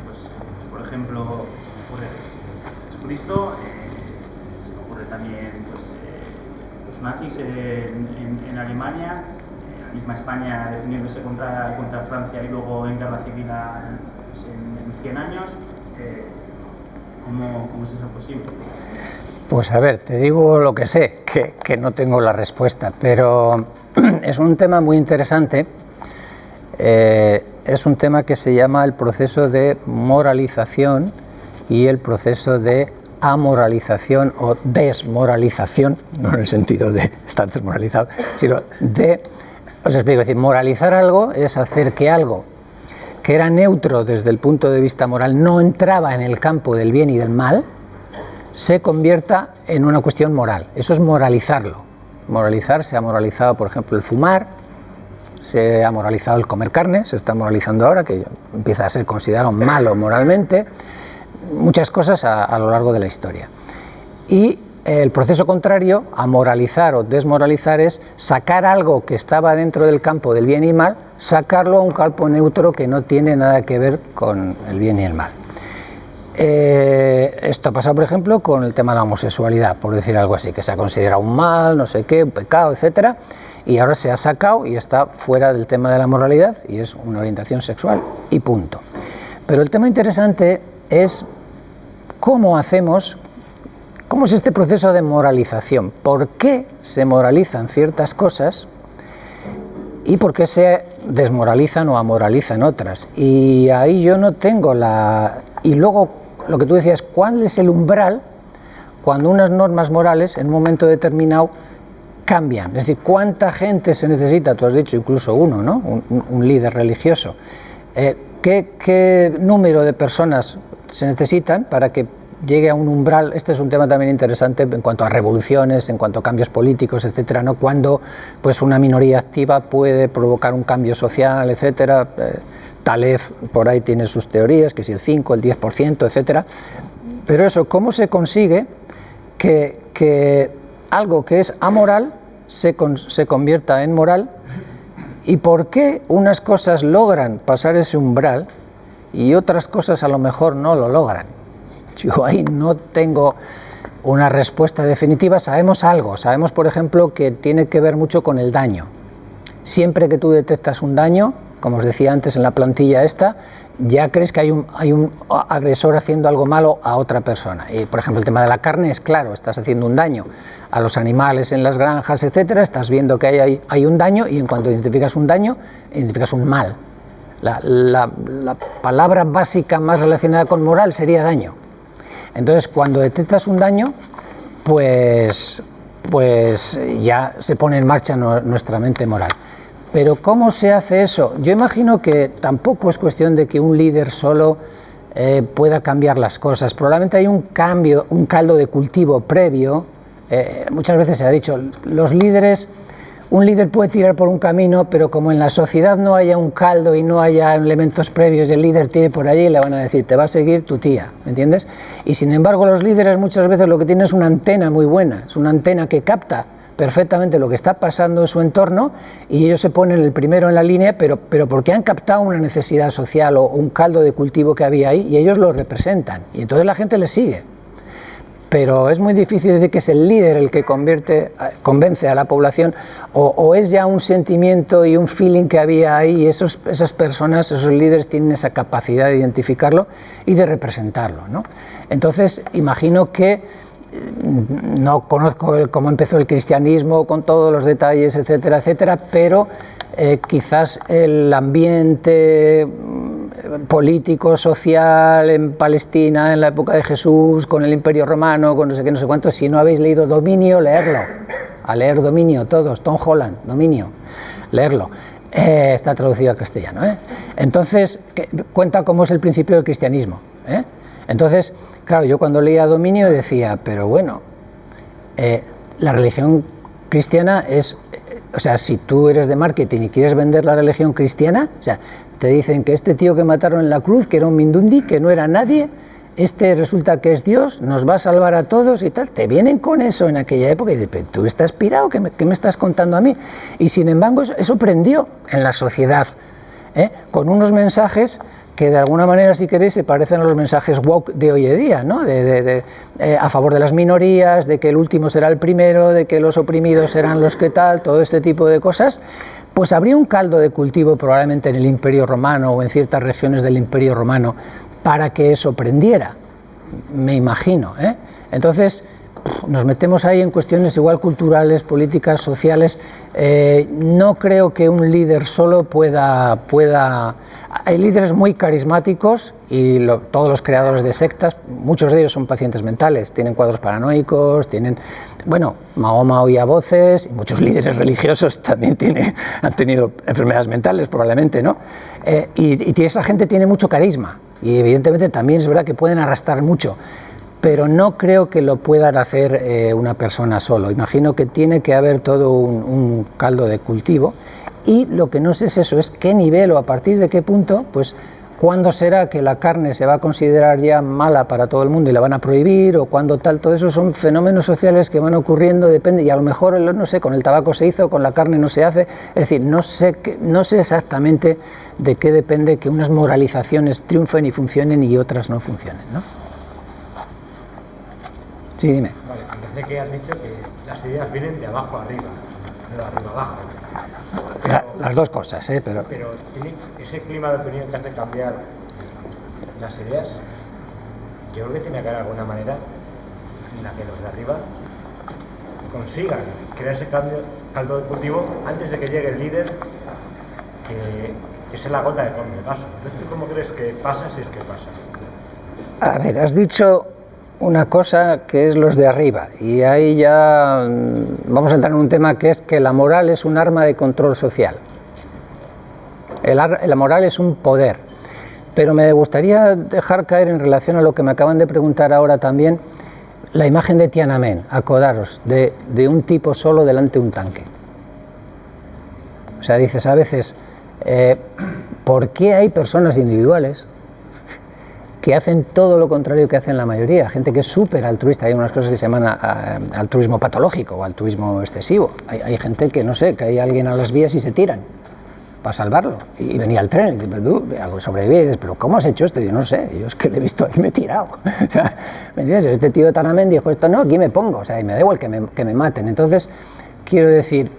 Pues, por ejemplo, ocurre Jesucristo, se me ocurre también los nazis en Alemania, la misma España defendiéndose contra Francia y luego en guerra civil en 100 años. ¿Cómo es eso posible? Pues a ver, te digo lo que sé, que no tengo la respuesta, pero es un tema muy interesante, es un tema que se llama el proceso de moralización y el proceso de amoralización o desmoralización, no en el sentido de estar desmoralizado, sino os explico, es decir, moralizar algo es hacer que algo que era neutro desde el punto de vista moral, no entraba en el campo del bien y del mal, se convierta en una cuestión moral. Eso es moralizarlo. Moralizar, se ha moralizado, por ejemplo, el fumar, se ha moralizado el comer carne, se está moralizando ahora, que empieza a ser considerado malo moralmente, muchas cosas a lo largo de la historia. Y el proceso contrario a moralizar o desmoralizar es sacar algo que estaba dentro del campo del bien y mal, sacarlo a un campo neutro que no tiene nada que ver con el bien y el mal. Esto ha pasado, por ejemplo, con el tema de la homosexualidad, por decir algo así, que se ha considerado un mal, no sé qué, un pecado, etcétera, y ahora se ha sacado y está fuera del tema de la moralidad y es una orientación sexual y punto. Pero el tema interesante es cómo hacemos, cómo es este proceso de moralización, por qué se moralizan ciertas cosas y por qué se desmoralizan o amoralizan otras. Y ahí yo no tengo la... Y luego, lo que tú decías, ¿cuál es el umbral cuando unas normas morales en un momento determinado cambian? Es decir, ¿cuánta gente se necesita? Tú has dicho incluso uno, ¿no? Un líder religioso. ¿Qué número de personas se necesitan para que llegue a un umbral? Este es un tema también interesante en cuanto a revoluciones, en cuanto a cambios políticos, etcétera, ¿no? Cuando pues una minoría activa puede provocar un cambio social, etcétera. Taleb por ahí tiene sus teorías, que si el 5, el 10%, etcétera. Pero eso, ¿cómo se consigue que algo que es amoral se convierta en moral? ¿Y por qué unas cosas logran pasar ese umbral y otras cosas a lo mejor no lo logran? Yo ahí no tengo una respuesta definitiva. Sabemos algo, sabemos por ejemplo que tiene que ver mucho con el daño. Siempre que tú detectas un daño, como os decía antes en la plantilla esta, ya crees que hay un agresor haciendo algo malo a otra persona. Y, por ejemplo, el tema de la carne es claro, estás haciendo un daño a los animales en las granjas, etcétera, estás viendo que hay un daño y en cuanto identificas un daño, identificas un mal. La palabra básica más relacionada con moral sería daño. Entonces, cuando detectas un daño, pues ya se pone en marcha nuestra mente moral. Pero ¿cómo se hace eso? Yo imagino que tampoco es cuestión de que un líder solo pueda cambiar las cosas. Probablemente hay un cambio, un caldo de cultivo previo. Muchas veces se ha dicho, los líderes, un líder puede tirar por un camino, pero como en la sociedad no haya un caldo y no haya elementos previos, el líder tire por allí y le van a decir, te va a seguir tu tía, ¿me entiendes? Y sin embargo los líderes muchas veces lo que tienen es una antena muy buena, es una antena que capta perfectamente lo que está pasando en su entorno y ellos se ponen el primero en la línea, pero porque han captado una necesidad social o un caldo de cultivo que había ahí y ellos lo representan y entonces la gente les sigue. Pero es muy difícil decir que es el líder el que convence a la población o es ya un sentimiento y un feeling que había ahí y esas personas, esos líderes tienen esa capacidad de identificarlo y de representarlo, ¿no? Entonces imagino que no conozco cómo empezó el cristianismo con todos los detalles, etcétera, etcétera, pero quizás el ambiente político, social en Palestina en la época de Jesús, con el Imperio Romano, con no sé qué, no sé cuánto. Si no habéis leído Dominio, leerlo. A leer Dominio todos, Tom Holland, Dominio, leerlo. Está traducido al castellano, ¿eh? Entonces, cuenta cómo es el principio del cristianismo, ¿eh? Entonces, claro, yo cuando leía Dominio decía, pero bueno, la religión cristiana es, o sea, si tú eres de marketing y quieres vender la religión cristiana, o sea, te dicen que este tío que mataron en la cruz, que era un mindundi, que no era nadie, este resulta que es Dios, nos va a salvar a todos y tal, te vienen con eso en aquella época y dices, tú estás pirado, ¿qué me estás contando a mí? Y sin embargo eso prendió en la sociedad, con unos mensajes que de alguna manera, si queréis, se parecen a los mensajes woke de hoy en día, ¿no? A favor de las minorías, de que el último será el primero, de que los oprimidos serán los que tal, todo este tipo de cosas. Pues habría un caldo de cultivo probablemente en el Imperio Romano o en ciertas regiones del Imperio Romano para que eso prendiera, me imagino, ¿eh? Entonces nos metemos ahí en cuestiones igual culturales, políticas, sociales. No creo que un líder solo pueda... Hay líderes muy carismáticos y todos los creadores de sectas, muchos de ellos son pacientes mentales, tienen cuadros paranoicos, tienen... Bueno, Mahoma oía voces y muchos líderes religiosos también han tenido enfermedades mentales probablemente, ¿no? Y esa gente tiene mucho carisma y evidentemente también es verdad que pueden arrastrar mucho, pero no creo que lo puedan hacer una persona solo. Imagino que tiene que haber todo un caldo de cultivo. Y lo que no sé es eso, es qué nivel o a partir de qué punto, pues cuándo será que la carne se va a considerar ya mala para todo el mundo y la van a prohibir o cuándo tal, todo eso son fenómenos sociales que van ocurriendo, depende, y a lo mejor, no sé, con el tabaco se hizo, con la carne no se hace, es decir, no sé exactamente de qué depende que unas moralizaciones triunfen y funcionen y otras no funcionen, ¿no? Sí, dime. Vale, parece que has dicho que las ideas vienen de abajo arriba, no de arriba abajo. Las dos cosas, pero tiene ese clima de opinión que hace cambiar las ideas, yo creo que tiene que haber alguna manera en la que los de arriba consigan crear ese caldo de cultivo antes de que llegue el líder, que es la gota de fondo del vaso. Entonces, ¿tú cómo crees que pasa si es que pasa? a ver, has dicho una cosa que es los de arriba, y ahí ya vamos a entrar en un tema que es que la moral es un arma de control social. La moral es un poder, pero me gustaría dejar caer en relación a lo que me acaban de preguntar ahora también, la imagen de Tiananmen, acordaros, de un tipo solo delante de un tanque. O sea, dices a veces, ¿por qué hay personas individuales que hacen todo lo contrario que hacen la mayoría? Gente que es súper altruista, hay unas cosas que se llaman altruismo patológico o altruismo excesivo. Hay gente que, no sé, que hay alguien a las vías y se tiran para salvarlo, y venía el tren y dice, pero tú sobreviví, y dices, pero ¿cómo has hecho esto? Y yo no sé, yo es que le he visto ahí y me he tirado. O sea, ¿me entiendes? Este tío de Tiananmen dijo esto, no, aquí me pongo, o sea, y me da igual que me maten. Entonces, quiero decir,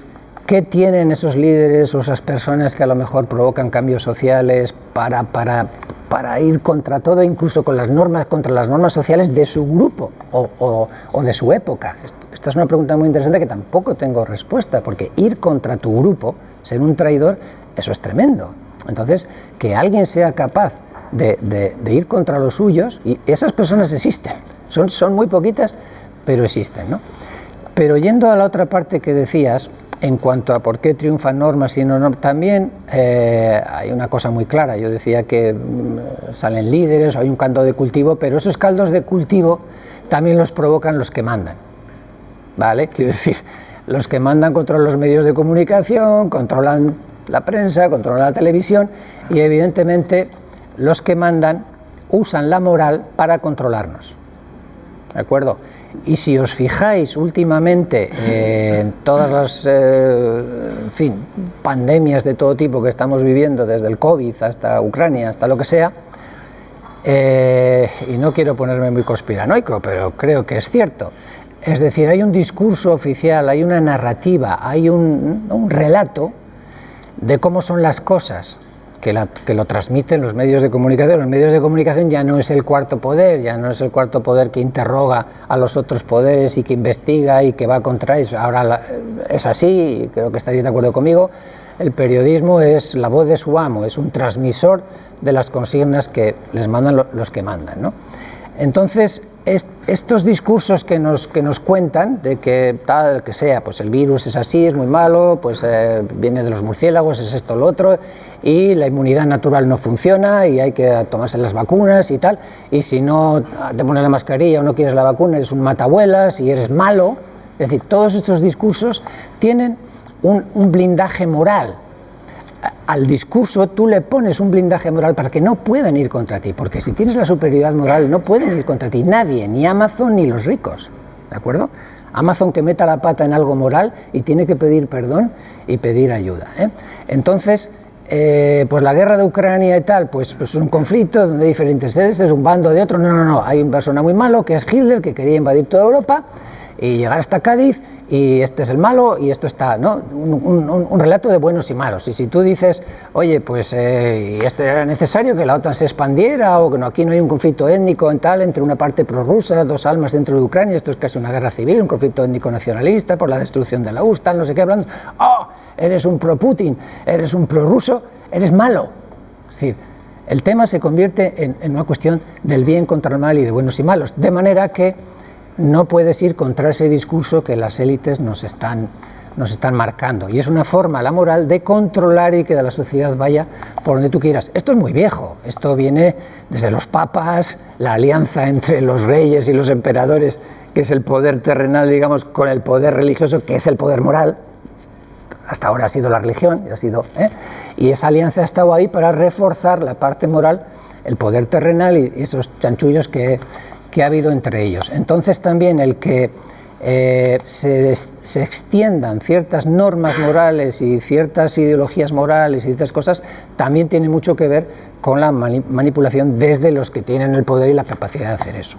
¿qué tienen esos líderes o esas personas que a lo mejor provocan cambios sociales para ir contra todo, incluso con las normas, contra las normas sociales de su grupo o de su época? Esta es una pregunta muy interesante que tampoco tengo respuesta, porque ir contra tu grupo, ser un traidor, eso es tremendo. Entonces, que alguien sea capaz de ir contra los suyos, y esas personas existen, son muy poquitas, pero existen, ¿no? Pero yendo a la otra parte que decías, en cuanto a por qué triunfan normas y no, también hay una cosa muy clara. Yo decía que salen líderes, hay un caldo de cultivo, pero esos caldos de cultivo también los provocan los que mandan, ¿vale? Quiero decir, los que mandan controlan los medios de comunicación, controlan la prensa, controlan la televisión, y evidentemente los que mandan usan la moral para controlarnos, ¿de acuerdo? Y si os fijáis últimamente en todas las pandemias de todo tipo que estamos viviendo, desde el COVID hasta Ucrania, hasta lo que sea, y no quiero ponerme muy conspiranoico, pero creo que es cierto. Es decir, hay un discurso oficial, hay una narrativa, hay un relato de cómo son las cosas, que lo transmiten los medios de comunicación. Los medios de comunicación ya no es el cuarto poder, ya no es el cuarto poder que interroga a los otros poderes y que investiga y que va contra eso. Ahora es así, y creo que estaréis de acuerdo conmigo, el periodismo es la voz de su amo, es un transmisor de las consignas que les mandan los que mandan, ¿no? Entonces, estos discursos que nos cuentan de que tal que sea, pues el virus es así, es muy malo, pues viene de los murciélagos, es esto, lo otro, y la inmunidad natural no funciona y hay que tomarse las vacunas y tal, y si no te pones la mascarilla o no quieres la vacuna, eres un matabuelas y eres malo. Es decir, todos estos discursos tienen un blindaje moral. Al discurso tú le pones un blindaje moral para que no puedan ir contra ti, porque si tienes la superioridad moral no pueden ir contra ti nadie, ni Amazon ni los ricos, ¿de acuerdo? Amazon que meta la pata en algo moral y tiene que pedir perdón y pedir ayuda, ¿eh? Entonces, pues la guerra de Ucrania y tal, pues es un conflicto donde hay diferentes sedes, es un bando de otro, no, hay una persona muy malo que es Hitler, que quería invadir toda Europa y llegar hasta Cádiz, y este es el malo y esto está, ¿no? Un relato de buenos y malos. Y si tú dices, oye, pues esto era necesario que la OTAN se expandiera, o que no, aquí no hay un conflicto étnico en tal entre una parte prorrusa, dos almas dentro de Ucrania, esto es casi una guerra civil, un conflicto étnico nacionalista por la destrucción de la URSS, tal, no sé qué, hablando, eres un pro-Putin, eres un prorruso, eres malo. Es decir, el tema se convierte en una cuestión del bien contra el mal y de buenos y malos, de manera que no puedes ir contra ese discurso que las élites nos están marcando. Y es una forma, la moral, de controlar y que la sociedad vaya por donde tú quieras. Esto es muy viejo, esto viene desde los papas, la alianza entre los reyes y los emperadores, que es el poder terrenal, digamos, con el poder religioso, que es el poder moral. Hasta ahora ha sido la religión, y esa alianza ha estado ahí para reforzar la parte moral, el poder terrenal y esos chanchullos que ha habido entre ellos. Entonces también el que se extiendan ciertas normas morales y ciertas ideologías morales y ciertas cosas también tiene mucho que ver con la manipulación desde los que tienen el poder y la capacidad de hacer eso.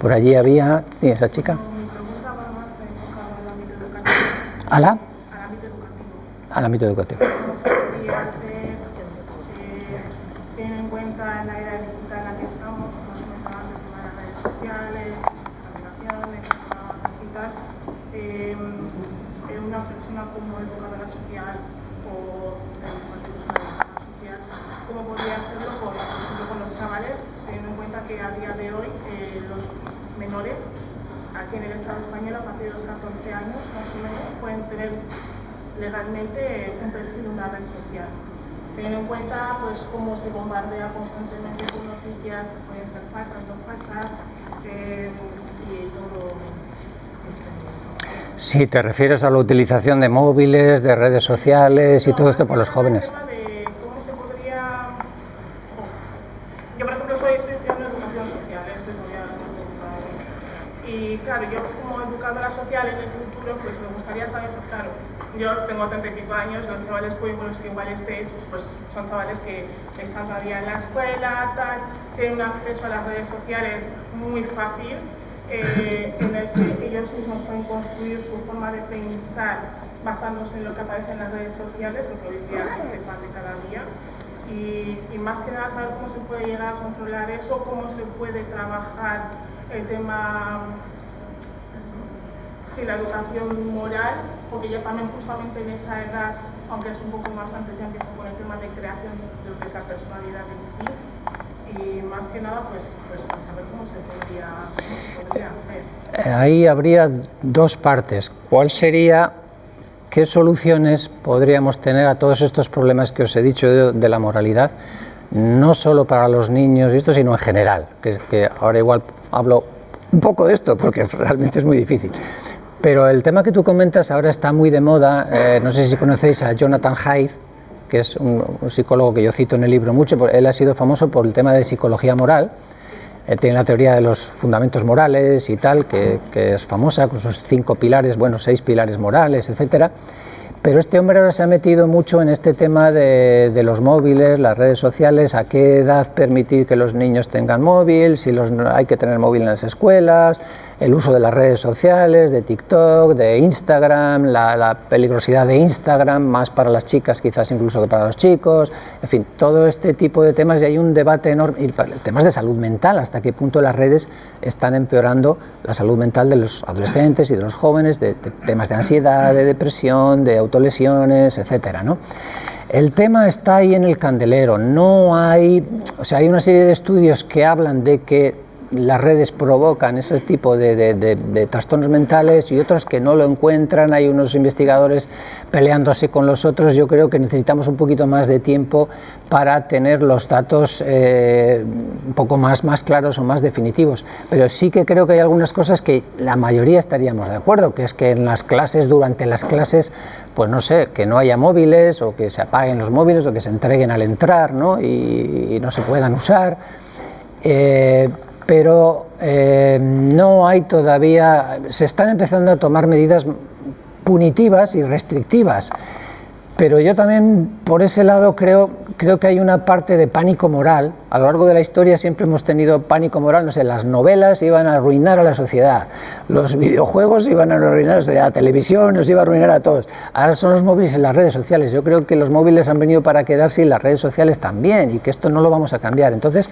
Por allí había, ¿sí, esa chica? Mi pregunta va más enfocada al ámbito educativo. ¿Ala? Al ámbito educativo. Al ámbito educativo. ¿Cómo se podría hacer, teniendo en cuenta en la era digital en la que estamos, como os comentaba antes, con las redes sociales, aplicaciones, programas así y tal, una persona como educadora social o cualquier persona educadora social, ¿cómo podría hacerlo por ejemplo, con los chavales, teniendo en cuenta que a día de hoy los menores aquí en el Estado español a partir de los 14 años más o menos pueden tener legalmente un perfil en una red social? Teniendo en cuenta pues cómo se bombardea constantemente con noticias que pueden ser falsas, no falsas y todo este. Si te refieres a la utilización de móviles, de redes sociales y todo esto por los jóvenes. ¿Cómo se podría? Yo, por ejemplo, estoy estudiando educación social, y claro, yo como educadora social en el futuro, pues me gustaría saber, claro, yo tengo 30 y pico años, los chavales con los que igual estéis, pues son chavales que están todavía en la escuela, tal, tienen un acceso a las redes sociales muy fácil, en el que ellos mismos pueden construir su forma de pensar basándose en lo que aparece en las redes sociales, lo que hoy día se sepan de cada día, y más que nada saber cómo se puede llegar a controlar eso, cómo se puede trabajar el tema, sí, la educación moral, porque yo también justamente en esa edad, aunque es un poco más antes, ya empiezo con el tema de creación de lo que es la personalidad en sí. Y más que nada, pues saber cómo se podría hacer. Ahí habría dos partes. ¿Cuál sería, qué soluciones podríamos tener a todos estos problemas que os he dicho de la moralidad? No solo para los niños y esto, sino en general. Que ahora igual hablo un poco de esto, porque realmente es muy difícil. Pero el tema que tú comentas ahora está muy de moda. No sé si conocéis a Jonathan Haidt, que es un psicólogo que yo cito en el libro mucho, porque él ha sido famoso por el tema de psicología moral, tiene la teoría de los fundamentos morales y tal, que es famosa, con sus 5 pilares, bueno, 6 pilares morales, etcétera. Pero este hombre ahora se ha metido mucho en este tema de los móviles, las redes sociales, a qué edad permitir que los niños tengan móvil, si hay que tener móvil en las escuelas, el uso de las redes sociales, de TikTok, de Instagram, la peligrosidad de Instagram, más para las chicas quizás incluso que para los chicos, en fin, todo este tipo de temas, y hay un debate enorme, y temas de salud mental, hasta qué punto las redes están empeorando la salud mental de los adolescentes y de los jóvenes, de temas de ansiedad, de depresión, de autolesiones, etcétera, ¿no? El tema está ahí en el candelero, no hay, o sea, hay una serie de estudios que hablan de que las redes provocan ese tipo de trastornos mentales y otros que no lo encuentran, hay unos investigadores peleándose con los otros. Yo creo que necesitamos un poquito más de tiempo para tener los datos un poco más claros o más definitivos, pero sí que creo que hay algunas cosas que la mayoría estaríamos de acuerdo, que es que en las clases, durante las clases, pues no sé, que no haya móviles o que se apaguen los móviles o que se entreguen al entrar, ¿no? y no se puedan usar. Pero no hay todavía, se están empezando a tomar medidas punitivas y restrictivas, pero yo también por ese lado creo que hay una parte de pánico moral. A lo largo de la historia siempre hemos tenido pánico moral, no sé, las novelas iban a arruinar a la sociedad, los videojuegos iban a arruinar a la sociedad, la televisión nos iba a arruinar a todos. Ahora son los móviles y las redes sociales. Yo creo que los móviles han venido para quedarse y las redes sociales también, y que esto no lo vamos a cambiar. Entonces,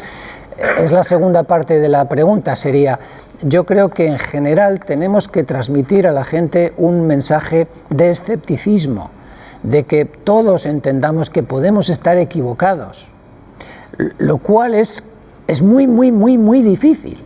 es la segunda parte de la pregunta, sería, yo creo que en general tenemos que transmitir a la gente un mensaje de escepticismo, de que todos entendamos que podemos estar equivocados, lo cual es muy difícil,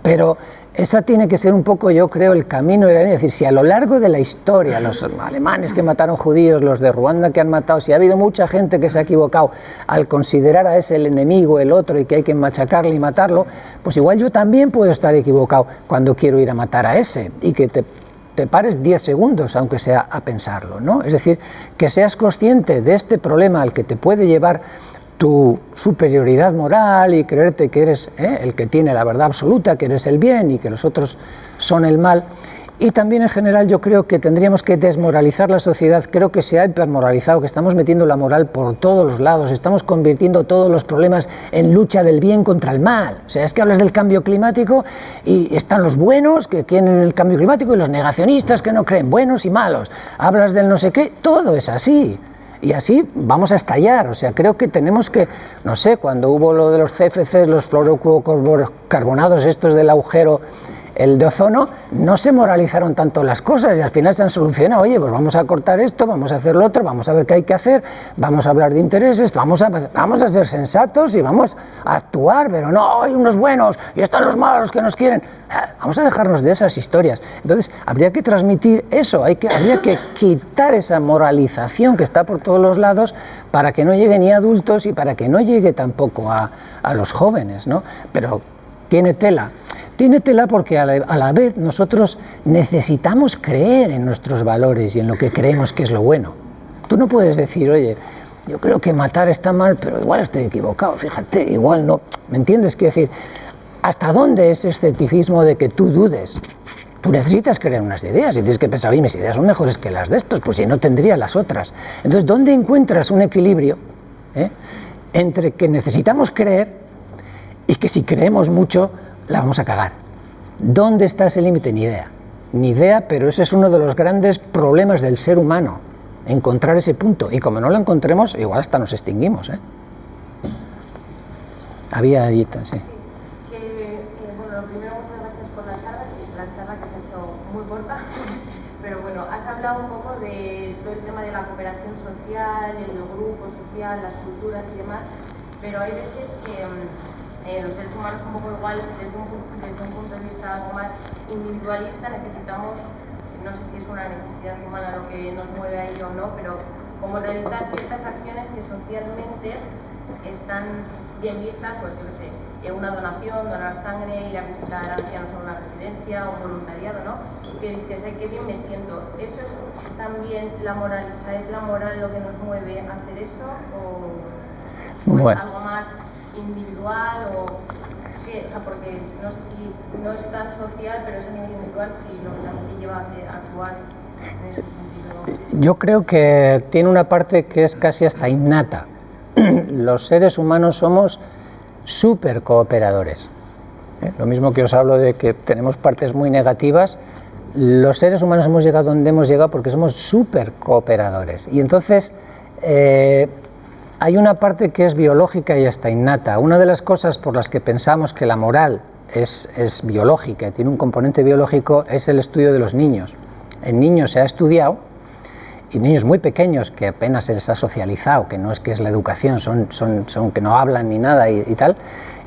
pero esa tiene que ser un poco, yo creo, el camino, es decir, si a lo largo de la historia, los alemanes que mataron judíos, los de Ruanda que han matado, si ha habido mucha gente que se ha equivocado al considerar a ese el enemigo, el otro, y que hay que machacarle y matarlo, pues igual yo también puedo estar equivocado cuando quiero ir a matar a ese, y que te pares 10 segundos, aunque sea a pensarlo, ¿no? Es decir, que seas consciente de este problema al que te puede llevar tu superioridad moral y creerte que eres el que tiene la verdad absoluta, que eres el bien y que los otros son el mal, Y también en general yo creo que tendríamos que desmoralizar la sociedad. Creo que se ha hipermoralizado, que estamos metiendo la moral por todos los lados, estamos convirtiendo todos los problemas en lucha del bien contra el mal. O sea, es que hablas del cambio climático y están los buenos que quieren el cambio climático y los negacionistas que no creen, buenos y malos. Hablas del no sé qué, todo es así. Y así vamos a estallar. O sea, creo que tenemos que, no sé, cuando hubo lo de los CFCs, los fluorocarbonados estos del agujero, el de ozono, no se moralizaron tanto las cosas y al final se han solucionado. Oye, pues vamos a cortar esto, vamos a hacer lo otro, vamos a ver qué hay que hacer, vamos a hablar de intereses, vamos a ser sensatos y vamos a actuar, pero no, hay unos buenos y están los malos que nos quieren. Vamos a dejarnos de esas historias. Entonces, habría que transmitir eso, habría que quitar esa moralización que está por todos los lados para que no llegue ni a adultos y para que no llegue tampoco a los jóvenes, ¿no? Pero tiene tela. Tiene tela porque a la vez nosotros necesitamos creer en nuestros valores y en lo que creemos que es lo bueno. Tú no puedes decir, oye, yo creo que matar está mal, pero igual estoy equivocado, fíjate, igual no. ¿Me entiendes? Quiero decir, ¿hasta dónde es escepticismo de que tú dudes? Tú necesitas creer unas ideas y tienes que pensar, oye, mis ideas son mejores que las de estos, pues si no tendría las otras. Entonces, ¿dónde encuentras un equilibrio entre que necesitamos creer y que si creemos mucho la vamos a cagar? ¿Dónde está ese límite? Ni idea. Ni idea, pero ese es uno de los grandes problemas del ser humano, encontrar ese punto. Y como no lo encontremos, igual hasta nos extinguimos, ¿eh? Había allí, sí. Bueno, lo primero, muchas gracias por la charla que se ha hecho muy corta, pero bueno, has hablado un poco de todo el tema de la cooperación social, el grupo social, las culturas y demás, pero hay veces que los seres humanos un poco igual, desde un punto de vista algo más individualista, necesitamos, no sé si es una necesidad humana lo que nos mueve a ello o no, pero como realizar ciertas acciones que socialmente están bien vistas, pues yo qué sé, una donación, donar sangre, ir a visitar a ancianos en una residencia, un voluntariado, ¿no? Que dices, ay, qué bien me siento. ¿Eso es también la moral? O sea, ¿es la moral lo que nos mueve a hacer eso? ¿O es algo más individual o qué? O sea, porque no sé si no es tan social, pero es a nivel individual, si lo que también lleva a actuar en ese sentido. Yo creo que tiene una parte que es casi hasta innata. Los seres humanos somos súper cooperadores. Lo mismo que os hablo de que tenemos partes muy negativas, los seres humanos hemos llegado donde hemos llegado porque somos súper cooperadores. Y entonces hay una parte que es biológica y hasta innata. Una de las cosas por las que pensamos que la moral es biológica, tiene un componente biológico, es el estudio de los niños. En niños se ha estudiado, y niños muy pequeños que apenas se les ha socializado, que no es que es la educación, son que no hablan ni nada y tal,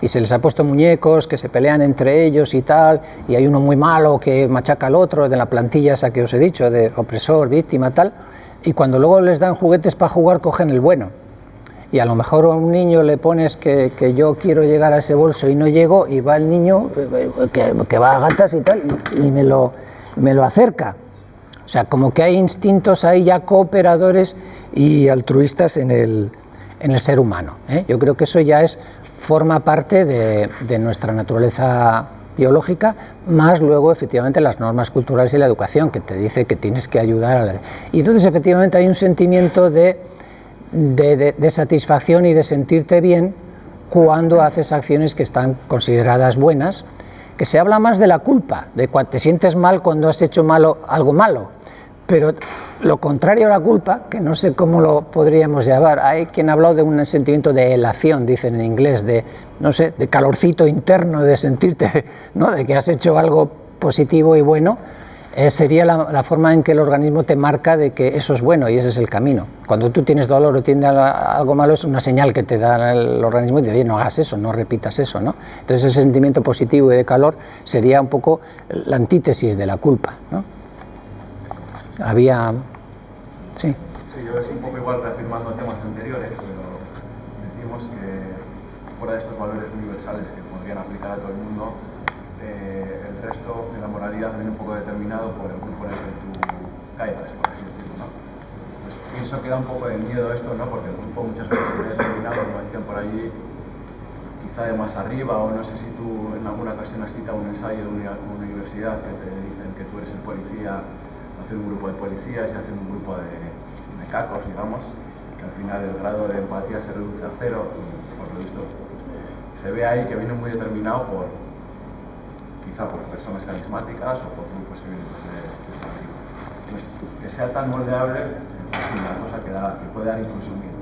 y se les ha puesto muñecos que se pelean entre ellos y tal, y hay uno muy malo que machaca al otro, de la plantilla esa que os he dicho, de opresor, víctima, tal, y cuando luego les dan juguetes para jugar cogen el bueno. Y a lo mejor a un niño le pones que yo quiero llegar a ese bolso y no llego, y va el niño que va a gatas y tal, y me lo acerca. O sea, como que hay instintos ahí ya cooperadores y altruistas en el ser humano, ¿eh? Yo creo que eso ya forma parte de nuestra naturaleza biológica, más luego efectivamente las normas culturales y la educación, que te dice que tienes que ayudar a la... Y entonces efectivamente hay un sentimiento de satisfacción y de sentirte bien cuando haces acciones que están consideradas buenas, que se habla más de la culpa, de cuando te sientes mal cuando has hecho algo malo. Pero lo contrario a la culpa, que no sé cómo lo podríamos llamar, hay quien ha hablado de un sentimiento de elación, dicen en inglés, de calorcito interno, de sentirte, ¿no?, de que has hecho algo positivo y bueno, sería la forma en que el organismo te marca de que eso es bueno y ese es el camino. Cuando tú tienes dolor o tienes algo malo, es una señal que te da el organismo y dice, oye, no hagas eso, no repitas eso, ¿no? Entonces ese sentimiento positivo y de calor sería un poco la antítesis de la culpa, ¿no? Había... Sí. Sí, yo es un poco igual reafirmando temas anteriores, pero decimos que fuera de estos valores universales que podrían aplicar a todo el mundo, el resto de la moralidad viene un poco determinado por el grupo en el que tú caigas, por así decirlo, ¿no? Pues pienso que da un poco de miedo esto, ¿no? Porque el grupo muchas veces viene determinado, como decían por allí, quizá de más arriba, o no sé si tú en alguna ocasión has citado un ensayo de una universidad que te dicen que tú eres el policía, hacer un grupo de policías y hacer un grupo de cacos, digamos, que al final el grado de empatía se reduce a cero, por lo visto. Se ve ahí que viene muy determinado quizá por personas carismáticas o por grupos que vienen desde arriba. Pues que sea tan moldeable es una cosa que puede dar incluso miedo.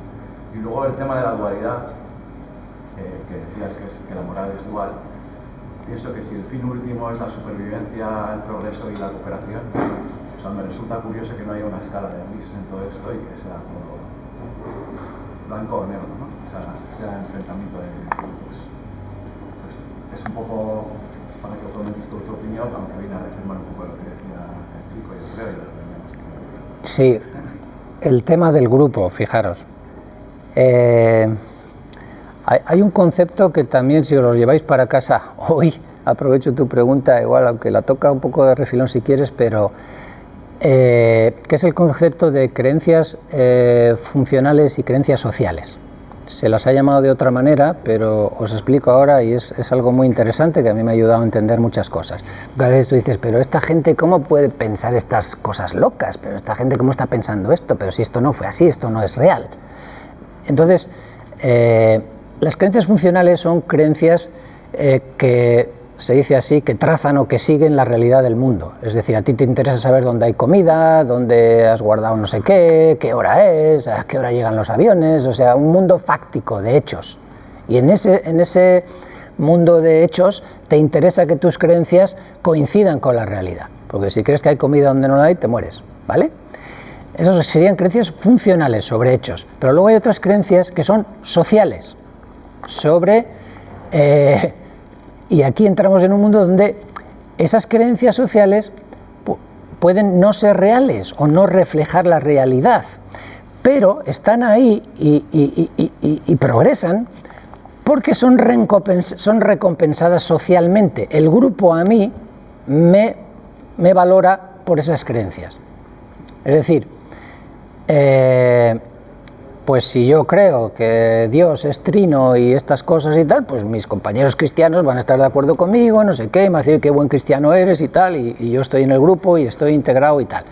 Y luego el tema de la dualidad, que decías que la moral es dual, pienso que si el fin último es la supervivencia, el progreso y la cooperación, o sea, me resulta curioso que no haya una escala de grises en todo esto y que sea todo blanco o negro, ¿no? O sea enfrentamiento de grupos. Pues es un poco para que comentes tu opinión, aunque viene a reafirmar un poco lo que decía el chico, yo creo, y lo que veníamos diciendo. Sí, el tema del grupo, fijaros. Hay un concepto que también, si os lo lleváis para casa hoy, aprovecho tu pregunta, igual, aunque la toca un poco de refilón si quieres, pero que es el concepto de creencias funcionales y creencias sociales. Se las ha llamado de otra manera, pero os explico ahora y es algo muy interesante que a mí me ha ayudado a entender muchas cosas. Porque a veces tú dices, pero esta gente, ¿cómo puede pensar estas cosas locas? Pero esta gente, ¿cómo está pensando esto? Pero si esto no fue así, esto no es real. Entonces, las creencias funcionales son creencias que se dice así, que trazan o que siguen la realidad del mundo. Es decir, a ti te interesa saber dónde hay comida, dónde has guardado no sé qué hora es, a qué hora llegan los aviones, o sea, un mundo fáctico de hechos. Y en ese mundo de hechos te interesa que tus creencias coincidan con la realidad, porque si crees que hay comida donde no la hay, te mueres, ¿vale? Esas serían creencias funcionales sobre hechos, pero luego hay otras creencias que son sociales, sobre... y aquí entramos en un mundo donde esas creencias sociales pueden no ser reales o no reflejar la realidad, pero están ahí y progresan porque son recompensadas socialmente. El grupo a mí me valora por esas creencias. Es decir, pues si yo creo que Dios es trino y estas cosas y tal, pues mis compañeros cristianos van a estar de acuerdo conmigo, no sé qué, me van a decir qué buen cristiano eres y tal, y yo estoy en el grupo y estoy integrado y tal.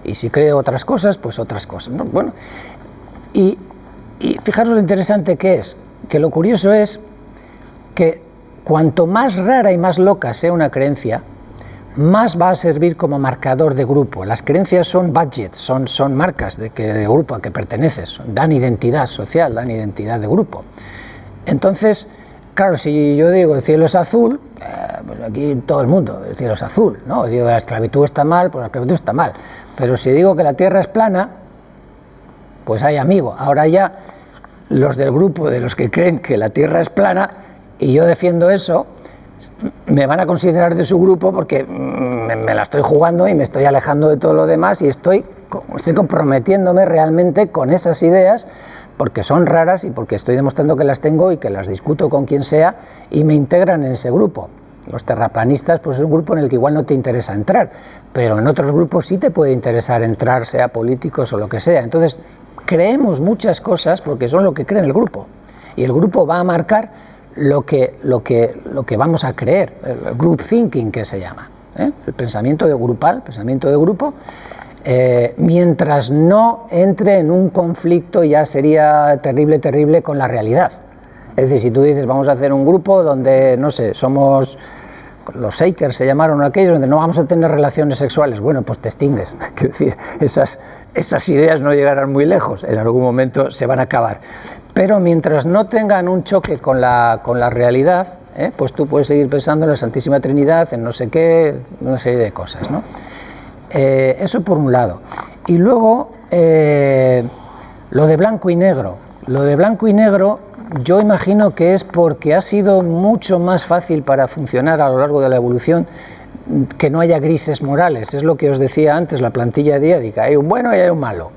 Y si creo otras cosas, pues otras cosas, ¿no? Bueno, y fijaros lo interesante que es, que lo curioso es que cuanto más rara y más loca sea una creencia, más va a servir como marcador de grupo. Las creencias son budgets, son marcas de grupo a que perteneces, dan identidad social, dan identidad de grupo. Entonces, claro, si yo digo el cielo es azul, pues aquí todo el mundo, el cielo es azul, ¿no? Si digo la esclavitud está mal, pues la esclavitud está mal. Pero si digo que la tierra es plana, pues hay amigo. Ahora ya los del grupo de los que creen que la tierra es plana, y yo defiendo eso, me van a considerar de su grupo porque me la estoy jugando y me estoy alejando de todo lo demás y estoy comprometiéndome realmente con esas ideas porque son raras y porque estoy demostrando que las tengo y que las discuto con quien sea y me integran en ese grupo. Los terraplanistas pues es un grupo en el que igual no te interesa entrar, pero en otros grupos sí te puede interesar entrar, sea políticos o lo que sea. Entonces creemos muchas cosas porque son lo que cree el grupo y el grupo va a marcar lo que vamos a creer, el group thinking que se llama, el pensamiento de grupal, pensamiento de grupo, mientras no entre en un conflicto ya sería terrible con la realidad. Es decir, si tú dices vamos a hacer un grupo donde, no sé, somos los Shakers se llamaron aquellos, donde no vamos a tener relaciones sexuales, bueno, pues te extingues. Quiero decir, esas ideas no llegarán muy lejos, en algún momento se van a acabar. Pero mientras no tengan un choque con la realidad, pues tú puedes seguir pensando en la Santísima Trinidad, en no sé qué, una serie de cosas, ¿no? Eso por un lado. Y luego, lo de blanco y negro. Lo de blanco y negro, yo imagino que es porque ha sido mucho más fácil para funcionar a lo largo de la evolución que no haya grises morales. Es lo que os decía antes, la plantilla diádica. Hay un bueno y hay un malo.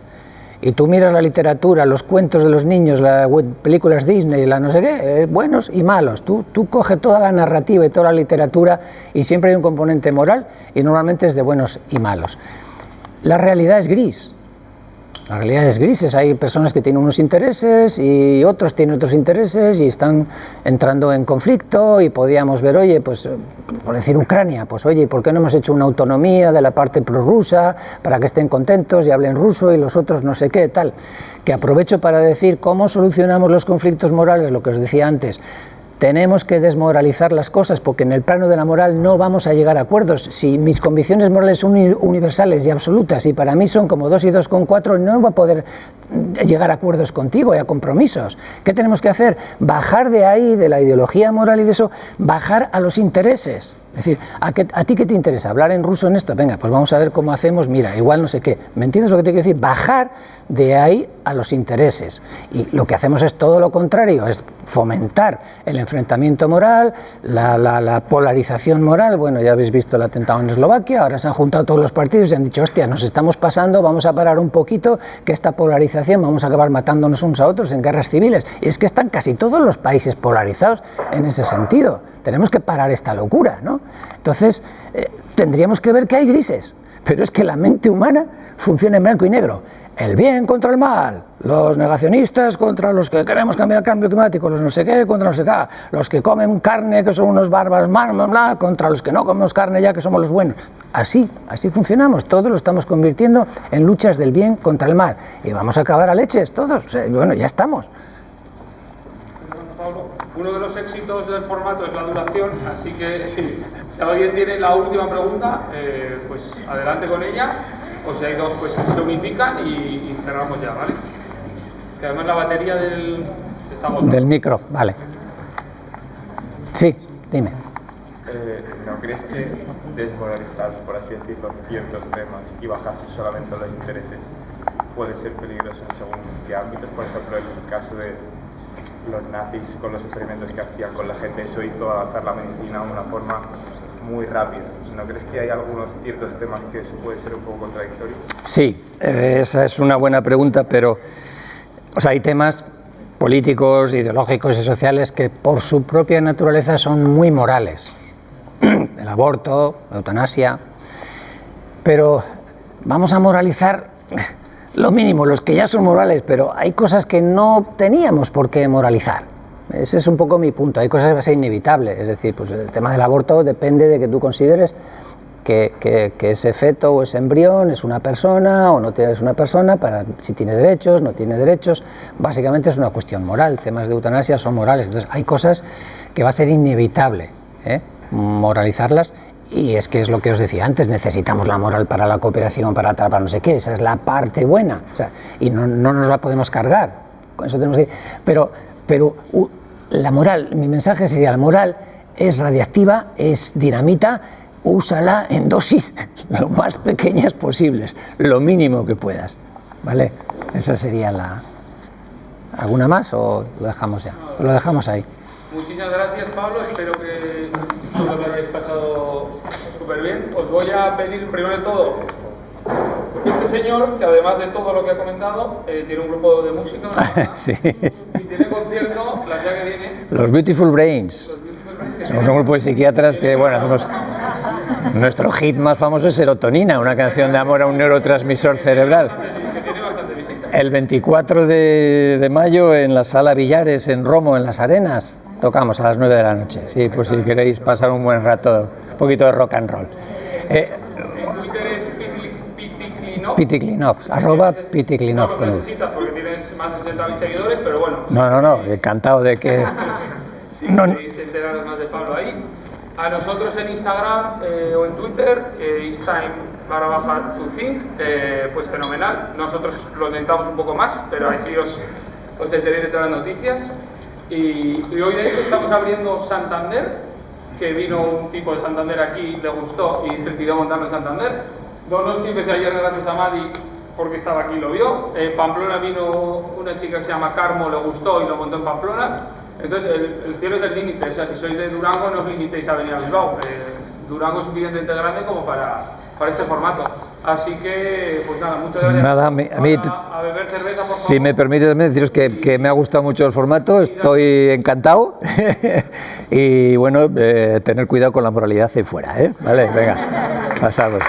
Y tú miras la literatura, los cuentos de los niños, las películas Disney, la no sé qué, buenos y malos. Tú coges toda la narrativa y toda la literatura y siempre hay un componente moral y normalmente es de buenos y malos. La realidad es gris. La realidad es grises, hay personas que tienen unos intereses y otros tienen otros intereses y están entrando en conflicto y podíamos ver, oye, pues por decir Ucrania, pues oye, ¿por qué no hemos hecho una autonomía de la parte prorrusa para que estén contentos y hablen ruso y los otros no sé qué, tal? Que aprovecho para decir cómo solucionamos los conflictos morales, lo que os decía antes. Tenemos que desmoralizar las cosas porque en el plano de la moral no vamos a llegar a acuerdos. Si mis convicciones morales son universales y absolutas y para mí son como 2 y 2 con 4, no voy a poder llegar a acuerdos contigo y a compromisos. ¿Qué tenemos que hacer? Bajar de ahí, de la ideología moral y de eso, bajar a los intereses. Es decir, ¿a ti qué te interesa? ¿Hablar en ruso en esto? Venga, pues vamos a ver cómo hacemos, mira, igual no sé qué. ¿Me entiendes lo que te quiero decir? Bajar de ahí a los intereses. Y lo que hacemos es todo lo contrario, es fomentar el enfrentamiento moral, la polarización moral. Bueno, ya habéis visto el atentado en Eslovaquia, ahora se han juntado todos los partidos y han dicho, hostia, nos estamos pasando, vamos a parar un poquito, que esta polarización, vamos a acabar matándonos unos a otros en guerras civiles. Y es que están casi todos los países polarizados en ese sentido. Tenemos que parar esta locura, ¿no? Entonces, tendríamos que ver que hay grises, pero es que la mente humana funciona en blanco y negro. El bien contra el mal, los negacionistas contra los que queremos cambiar el cambio climático, los no sé qué contra no sé qué, los que comen carne que son unos bárbaros, contra los que no comemos carne ya que somos los buenos. Así funcionamos, todos lo estamos convirtiendo en luchas del bien contra el mal. Y vamos a acabar a leches todos, bueno, ya estamos. Pablo, uno de los éxitos del formato es la duración, así que si alguien tiene la última pregunta, pues adelante con ella, o si hay dos, pues se unifican y cerramos ya, ¿vale? Que además la batería se está agotando. Del micro, vale. Sí, dime. ¿No crees que desmoralizar, por así decirlo, ciertos temas y bajarse solamente a los intereses puede ser peligroso en según qué ámbitos? Por ejemplo, el caso de los nazis con los experimentos que hacían con la gente, eso hizo avanzar la medicina de una forma muy rápida. ¿No crees que hay algunos ciertos temas que eso puede ser un poco contradictorio? Sí, esa es una buena pregunta, pero hay temas políticos, ideológicos y sociales que por su propia naturaleza son muy morales. El aborto, la eutanasia, pero vamos a moralizar lo mínimo, los que ya son morales, pero hay cosas que no teníamos por qué moralizar. Ese es un poco mi punto. Hay cosas que va a ser inevitable, es decir, pues el tema del aborto depende de que tú consideres que ese feto o ese embrión es una persona o no es una persona, para si tiene derechos, no tiene derechos. Básicamente es una cuestión moral. Temas de eutanasia son morales. Entonces hay cosas que va a ser inevitable moralizarlas. Y es que es lo que os decía antes, necesitamos la moral para la cooperación, para no sé qué, esa es la parte buena, y no nos la podemos cargar, con eso tenemos que... Pero la moral, mi mensaje sería, la moral es radiactiva, es dinamita, úsala en dosis lo más pequeñas posibles, lo mínimo que puedas, ¿vale? Esa sería la... ¿Alguna más o lo dejamos ya? Lo dejamos ahí. Muchísimas gracias, Pablo, espero que lo hayáis pasado súper bien. Os voy a pedir primero de todo, este señor, que además de todo lo que ha comentado, tiene un grupo de música, sí. Y tiene concierto la semana que viene. Los Beautiful Brains. Somos un grupo de psiquiatras que, bueno, hacemos... Nuestro hit más famoso es Serotonina, una canción de amor a un neurotransmisor cerebral. El 24 de mayo en la Sala Villares, en Romo, en Las Arenas, tocamos a las 9 de la noche. Sí, pues si queréis pasar un buen rato, un poquito de rock and roll. En Twitter es Pitiklinov, @Pitiklinov. No lo necesitas porque tienes más de 60.000 seguidores, pero bueno. No, encantado de que... Si queréis enteraros más de Pablo ahí. A nosotros en Instagram o en Twitter, istime_to_think, pues fenomenal. Nosotros lo intentamos un poco más, pero aquí os enteréis de todas las noticias. Y hoy de hecho estamos abriendo Santander, que vino un tipo de Santander aquí, le gustó y decidió montarlo en Santander. Donosti empecé ayer gracias a Madi porque estaba aquí y lo vio. Pamplona vino una chica que se llama Carmo, le gustó y lo montó en Pamplona. Entonces el cielo es el límite, o sea, si sois de Durango no os limitéis a venir a Bilbao. Durango es suficientemente grande como para este formato. Así que, pues nada, muchas gracias. Nada, a mí, a beber cerveza, por favor. Si me permite también deciros que me ha gustado mucho el formato, estoy encantado. Y bueno, tener cuidado con la moralidad ahí fuera, ¿eh? Vale, venga, pasamos.